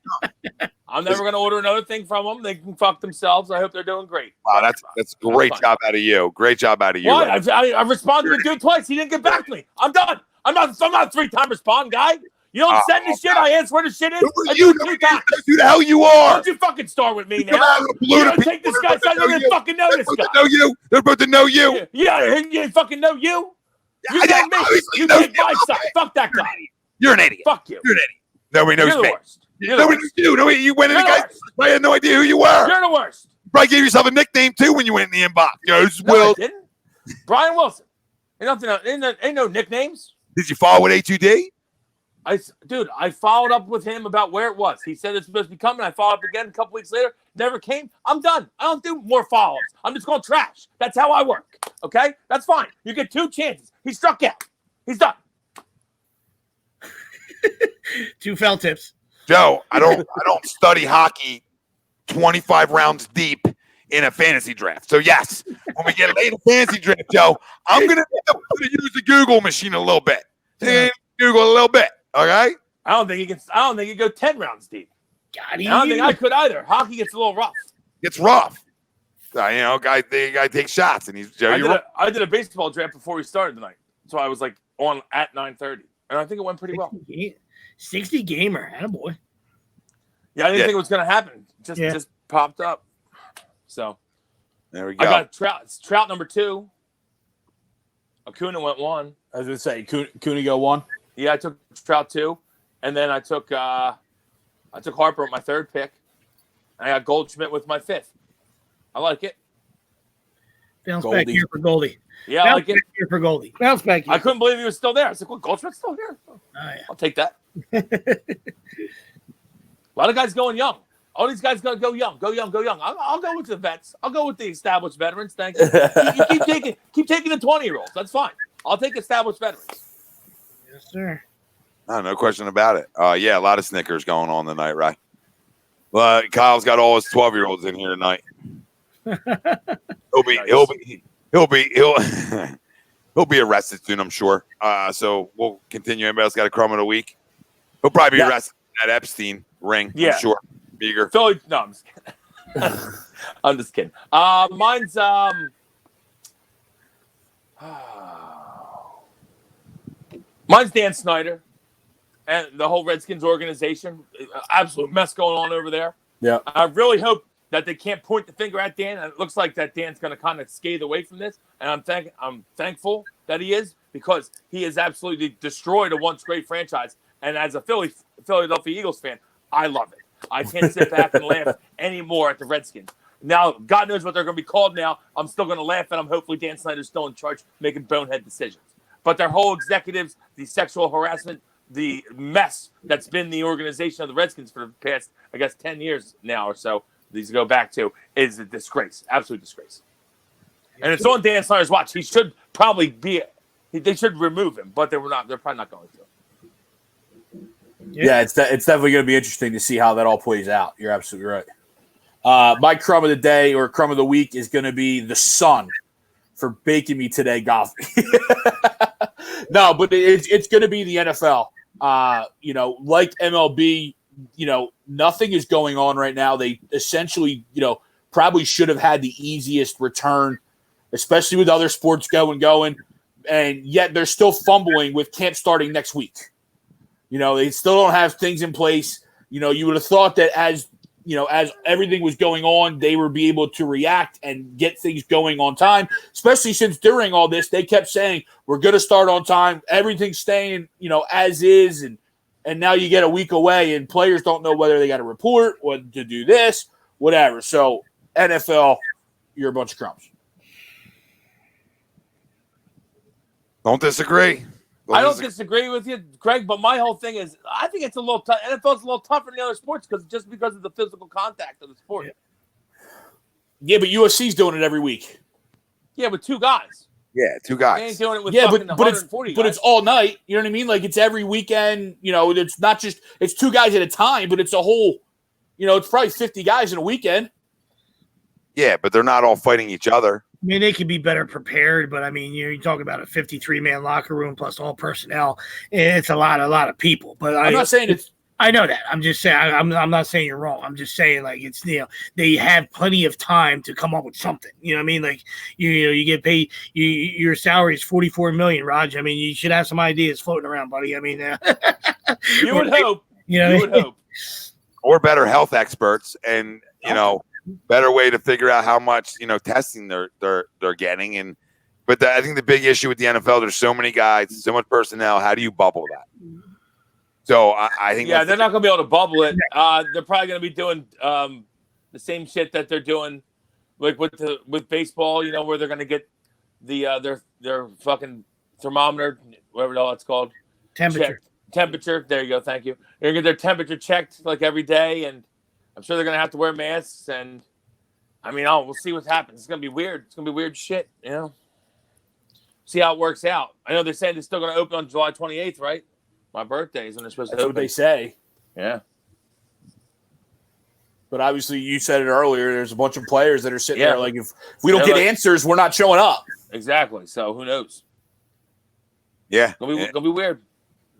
I'm never gonna order another thing from them. They can fuck themselves. I hope they're doing great. Wow, that's a great job out of you. Great job out of you. What? Right? I responded to the dude twice. He didn't get back to me. I'm done. I'm not a 3-time respond guy. You don't send this shit. I answer where the shit is. I do it 3 times. Who the hell you are? Don't you fucking start with me now. You don't take this guy. I don't even fucking know this guy. They're supposed to know you. Yeah, you fucking know you. You know me. You take my side. Fuck that guy. You're an idiot. Fuck you. You're an idiot. Nobody knows You're me. the worst. Nobody knows you. Nobody, you went in the guys. I had no idea who you were. You're the worst. You probably gave yourself a nickname too when you went in the inbox. No, I didn't. Brian Wilson. Ain't no nicknames. Did you follow with A2D? I followed up with him about where it was. He said it's supposed to be coming. I followed up again a couple weeks later. Never came. I'm done. I don't do more follow-ups. I'm just going trash. That's how I work. Okay? That's fine. You get 2 chances. He struck out. He's done. 2 fell tips. Joe, I don't study hockey 25 rounds deep in a fantasy draft. So yes, when we get late in a fantasy draft, Joe, I'm gonna use the Google machine a little bit. Google a little bit. Okay. I don't think he go 10 rounds deep. God, I don't think I could either. Hockey gets a little rough. It's rough. Guy takes shots, and he's Joe. I did a baseball draft before we started tonight, so I was like on at 9:30, and I think it went pretty well. 60 gamer, attaboy. Yeah, I didn't think it was going to happen. Just popped up. So there we go. I got Trout number 2. Acuna went 1. I was going to say, Cooney go 1. Yeah, I took Trout 2, and then I took Harper with my 3rd pick. And I got Goldschmidt with my 5th. I like it. Bounce back here for Goldie. Yeah, Bounce I like it. Back here for Goldie. Bounce back here. I couldn't believe he was still there. I was like, "Well, Goldschmidt's still here. Oh, yeah. I'll take that." A lot of guys going young. All these guys going to go young. I'll go with the vets. I'll go with the established veterans. Thank you. You keep taking the 20-year-olds. That's fine. I'll take established veterans. Yes, sir. Oh, no question about it. Yeah, a lot of Snickers going on tonight, right? Well, Kyle's got all his 12-year-olds in here tonight. He'll be arrested soon, I'm sure. So we'll continue. Anybody else got a crumb of the week? He'll probably be arrested at Epstein ring. Yeah, I'm sure. Beager. Philly. No, I'm just kidding. I'm just kidding. Mine's mine's Dan Snyder and the whole Redskins organization. Absolute mess going on over there. Yeah, I really hope that they can't point the finger at Dan. And it looks like that Dan's going to kind of scathe away from this. And I'm thankful that he is, because he has absolutely destroyed a once great franchise. And as a Philadelphia Eagles fan, I love it. I can't sit back and laugh anymore at the Redskins. Now, God knows what they're going to be called now. I'm still going to laugh at them. Hopefully Dan Snyder's still in charge, making bonehead decisions. But their whole executives, the sexual harassment, the mess that's been the organization of the Redskins for the past, 10 years now or so, these go back to, is a disgrace, absolute disgrace. And it's on Dan Snyder's watch. He should probably they should remove him, but they're probably not going to. Yeah, it's definitely going to be interesting to see how that all plays out. You're absolutely right. My crumb of the day or crumb of the week is going to be the sun for baking me today, golf. No, but it's going to be the NFL. Like MLB, nothing is going on right now. They essentially, probably should have had the easiest return, especially with other sports going, and yet they're still fumbling with camp starting next week. They still don't have things in place. You would have thought that as everything was going on, they would be able to react and get things going on time, especially since during all this, they kept saying, we're going to start on time. Everything's staying, as is. And now you get a week away and players don't know whether they got to report, what to do this, whatever. So NFL, you're a bunch of crumbs. Don't disagree. I don't disagree with you, Greg, but my whole thing is I think it's a little tough. NFL's a little tougher than the other sports because of the physical contact of the sport. Yeah, but USC's doing it every week. Yeah, with 2 guys. Yeah, 2 guys. They ain't doing it with but it's all night. You know what I mean? Like, it's every weekend. It's not just – it's 2 guys at a time, but it's a whole – it's probably 50 guys in a weekend. Yeah, but they're not all fighting each other. I mean, they could be better prepared, but I mean, you talk about a 53-man locker room plus all personnel. It's a lot of people. But I'm not saying it's. I know that. I'm just saying. I'm not saying you're wrong. I'm just saying like it's they have plenty of time to come up with something. You know what I mean? Like you get paid. Your salary is $44 million, Raj. I mean, you should have some ideas floating around, buddy. I mean, you would hope. You know, you would hope. Or better health experts, and better way to figure out how much testing they're getting. But I think the big issue with the NFL, there's so many guys, so much personnel. How do you bubble that? So I think they're not going to be able to bubble it. They're probably going to be doing the same shit that they're doing, like with baseball. Where they're going to get the their fucking thermometer, whatever the hell it's called, temperature. There you go. Thank you. They're going to get their temperature checked like every day, and I'm sure they're going to have to wear masks. And I mean, we'll see what happens. It's going to be weird. It's going to be weird shit. See how it works out. I know they're saying they're still going to open on July 28th, right? My birthday is when they're supposed to open. That's what they say. Yeah. But obviously, you said it earlier. There's a bunch of players that are sitting there like, if we don't get answers, we're not showing up. Exactly. So who knows? Yeah. It's gonna be weird.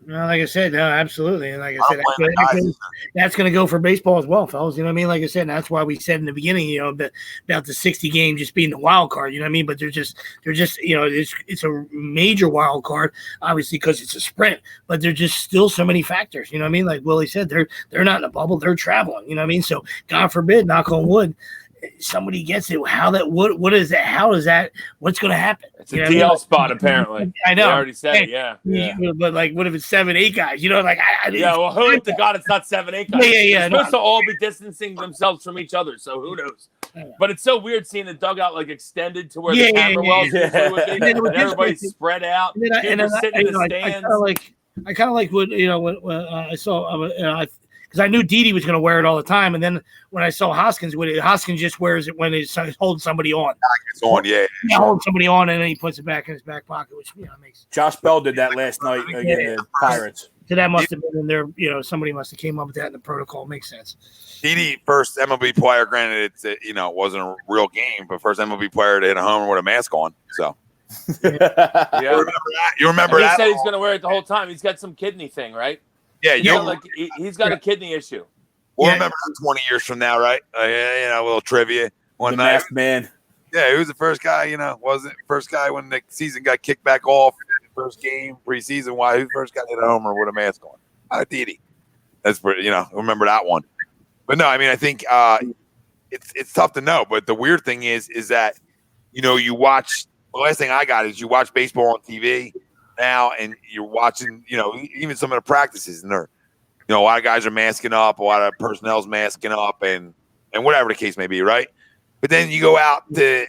Well, like I said, no, absolutely. And like I said, that's going to go for baseball as well, fellas. You know what I mean? Like I said, and that's why we said in the beginning, about the 60 game just being the wild card. You know what I mean? But they're just, it's a major wild card, obviously, because it's a sprint. But there's just still so many factors. You know what I mean? Like Willie said, they're not in a bubble. They're traveling. You know what I mean? So God forbid, knock on wood, somebody gets it. What is that? How is that? What's going to happen? It's a DL spot, apparently. I know. They already said it. Yeah. But like, what if it's 7-8 guys? Well, hope to God it's not 7-8 guys. Yeah. They're supposed to all be distancing themselves from each other. So who knows? But it's so weird seeing the dugout like extended to where the camera wells would be, and everybody's spread out. People sitting in the stands. I kind of like what when I saw. Because I knew Didi was going to wear it all the time, and then when I saw Hoskins with it, Hoskins just wears it when he's holding somebody on. It's on, yeah. Holding somebody on, and then he puts it back in his back pocket, which makes. Josh Bell did that last night against the Pirates. So that must have been in there. Somebody must have came up with that in the protocol. Makes sense. Didi, first MLB player. Granted, it wasn't a real game, but first MLB player to hit a homer with a mask on. So. Yeah. You remember that? He said he's going to wear it the whole time. He's got some kidney thing, right? Yeah, he's got a kidney issue. We'll remember 20 years from now, right? A little trivia. One night, masked man. Yeah, he was the first guy. Wasn't first guy when the season got kicked back off. First game preseason. Why? Who's the first guy to hit a homer with a mask on? Didi. That's pretty. Remember that one. But no, I mean, I think it's tough to know. But the weird thing is that you watch. The last thing I got is you watch baseball on TV. Now, and you're watching, even some of the practices, and a lot of guys are masking up, a lot of personnel's masking up, and whatever the case may be, right? But then you go out to,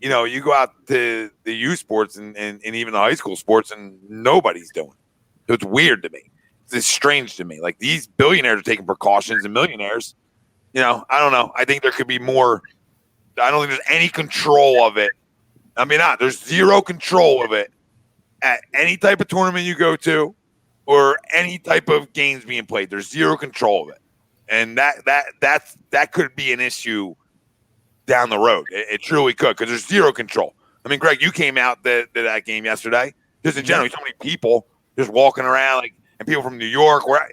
the youth sports and even the high school sports, and nobody's doing it. So it's weird to me. It's strange to me. Like, these billionaires are taking precautions, and millionaires, I don't know. I think there could be more. I don't think there's any control of it. I mean, there's zero control of it. At any type of tournament you go to or any type of games being played, there's zero control of it. And that could be an issue down the road. It truly could, because there's zero control. I mean, Greg, you came out to that game yesterday. Just in general, so many people just walking around, and people from New York. I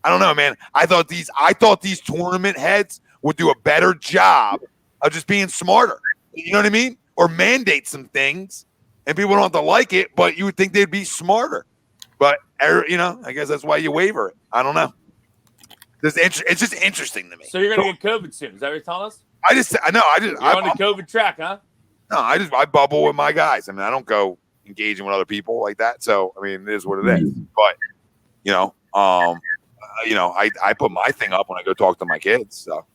don't know, man. I thought these tournament heads would do a better job of just being smarter. You know what I mean? Or mandate some things. And people don't have to like it, but you would think they'd be smarter. But, I guess that's why you waiver it. I don't know. It's just interesting to me. So you're going to get COVID soon. Is that what you're telling us? You're on the COVID track, huh? No, I bubble with my guys. I mean, I don't go engaging with other people like that. So, I mean, it is what it is. But, I put my thing up when I go talk to my kids. So,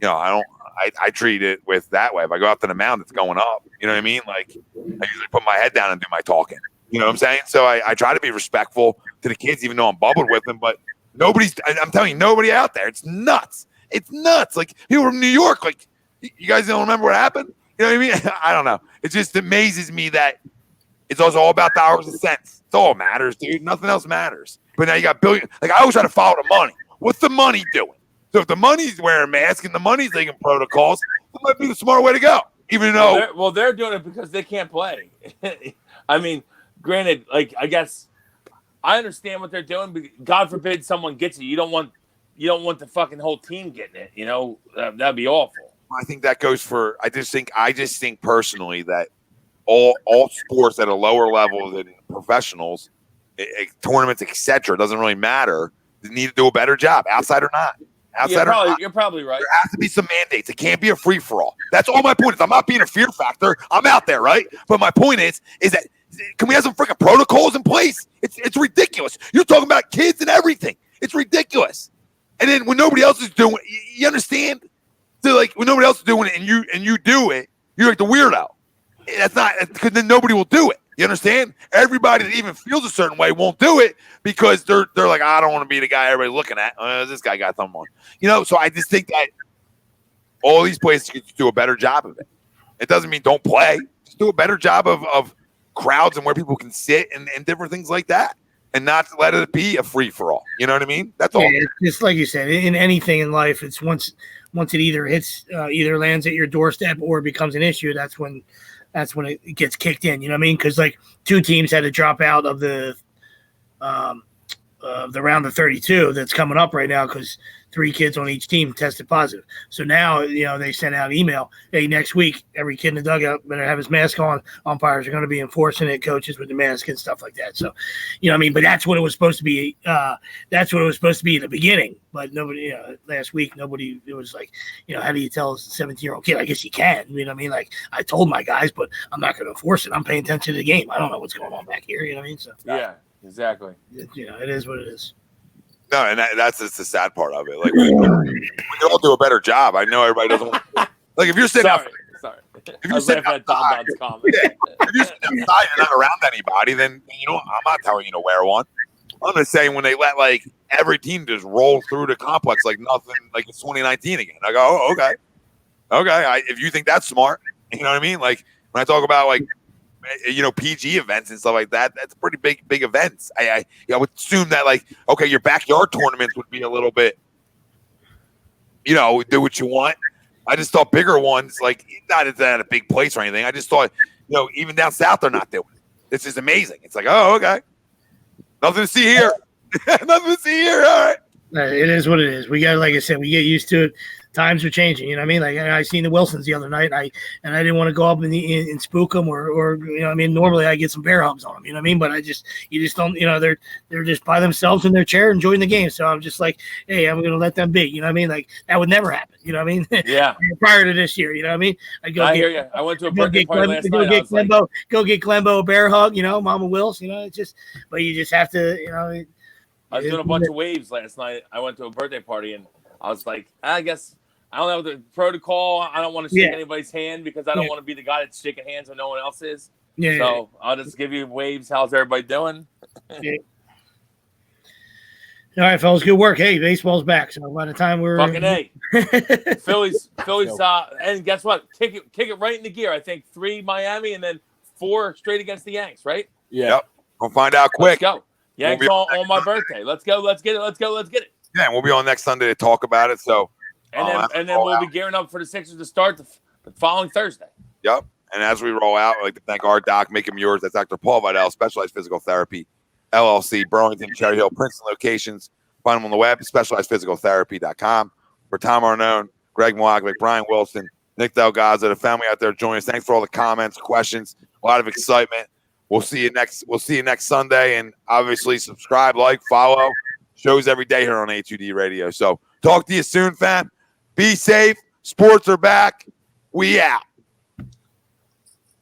I treat it with that way. If I go out to the mound, it's going up. You know what I mean? Like, I usually put my head down and do my talking. You know what I'm saying? So I try to be respectful to the kids, even though I'm bubbled with them. But I'm telling you, nobody out there. It's nuts. It's nuts. Like, people from New York, like, you guys don't remember what happened? You know what I mean? I don't know. It just amazes me that it's also all about dollars and cents. It's all matters, dude. Nothing else matters. But now you got billion. Like, I always try to follow the money. What's the money doing? So if the money's wearing masks and the money's taking protocols, That might be the smart way to go. Even though, they're doing it because they can't play. I mean, granted, like I guess I understand what they're doing, but God forbid someone gets it. You don't want the fucking whole team getting it. You know, that'd be awful. I think that goes for. I just think personally that all sports at a lower level than professionals, tournaments, etc., doesn't really matter. They need to do a better job, outside or not. You're probably right. There has to be some mandates. It can't be a free for all. That's all my point is. I'm not being a fear factor. I'm out there, right? But my point is that can we have some freaking protocols in place? It's ridiculous. You're talking about kids and everything. It's ridiculous. And then when nobody else is doing it, you understand? So like when nobody else is doing it and you do it, you're like the weirdo. That's not because then nobody will do it. You understand? Everybody that even feels a certain way won't do it because they're like, I don't want to be the guy everybody's looking at. This guy got something on. You know, so I just think that all these places could do a better job of it. It doesn't mean don't play. Just do a better job of crowds and where people can sit and different things like that. And not let it be a free-for-all. You know what I mean? That's all. Yeah, it's like you said, in anything in life, it's once it either hits, either lands at your doorstep or becomes an issue, that's when it gets kicked in. You know what I mean? Because like 2 teams had to drop out of the round of 32 that's coming up right now because 3 kids on each team tested positive. So now, you know, they sent out email, hey, next week, every kid in the dugout better have his mask on. Umpires are going to be enforcing it, coaches with the mask and stuff like that. So, you know what I mean? But that's what it was supposed to be. That's what it was supposed to be in the beginning. But nobody, you know, last week, it was like, you know, how do you tell a 17-year-old kid? I guess you can. You know what I mean? Like, I told my guys, but I'm not going to enforce it. I'm paying attention to the game. I don't know what's going on back here. You know what I mean? So, yeah, exactly. You know, it is what it is. No, and that's just the sad part of it. Like we can all do a better job. I know everybody doesn't want to. Like if you're sitting sorry. If you're sitting outside, if you're sitting outside and not around anybody, then you know I'm not telling you to wear one. I'm just saying when they let like every team just roll through the complex like nothing, like it's 2019 again. I go, oh, okay. If you think that's smart, you know what I mean? Like when I talk about like, you know, PG events and stuff like that, that's pretty big events. I would assume that like, okay, your backyard tournaments would be a little bit, you know, do what you want. I just thought bigger ones, like not at a big place or anything. I just thought, you know, even down south, they're not doing it. This is amazing. It's like, oh, okay. Nothing to see here. Nothing to see here. All right. It is what it is. We got, like I said, we get used to it. Times are changing. You know what I mean? Like I seen the Wilsons the other night, and I didn't want to go up and spook them or you know what I mean. Normally I get some bear hugs on them. You know what I mean? But you just don't. You know, they're just by themselves in their chair enjoying the game. So I'm just like, hey, I'm gonna let them be. You know what I mean? Like that would never happen. You know what I mean? Yeah. Prior to this year, you know what I mean? I hear you. I went to a birthday party last night. Go get Clembo a bear hug. You know, Mama Wills. You know, it's just. But you just have to. You know. I was doing a bunch of waves last night. I went to a birthday party and I was like, I guess I don't know the protocol. I don't want to shake anybody's hand because I don't want to be the guy that's shaking hands when no one else is. Yeah. So I'll just give you waves. How's everybody doing? Yeah. All right, fellas, good work. Hey, baseball's back. So by the time we're fucking A, Phillies, and guess what? Kick it right in the gear. I think 3 Miami and then 4 straight against the Yanks. Right? Yeah. Yep. We'll find out quick. Let's go. Yanks on my birthday. Let's go. Let's get it. Yeah, and we'll be on next Sunday to talk about it. So, and then we'll be gearing up for the Sixers to start the following Thursday. Yep. And as we roll out, I'd like to thank our doc, Make Him Yours. That's Dr. Paul Vidal, Specialized Physical Therapy, LLC, Burlington, Cherry Hill, Princeton locations. Find them on the web, specializedphysicaltherapy.com. For Tom Arnone, Greg Milakovic, Brian Wilson, Nick DelGozzo, the family out there joining us. Thanks for all the comments, questions, a lot of excitement. We'll see you next Sunday, and obviously subscribe, like, follow. Shows every day here on A2D Radio. So talk to you soon, fam. Be safe. Sports are back. We out.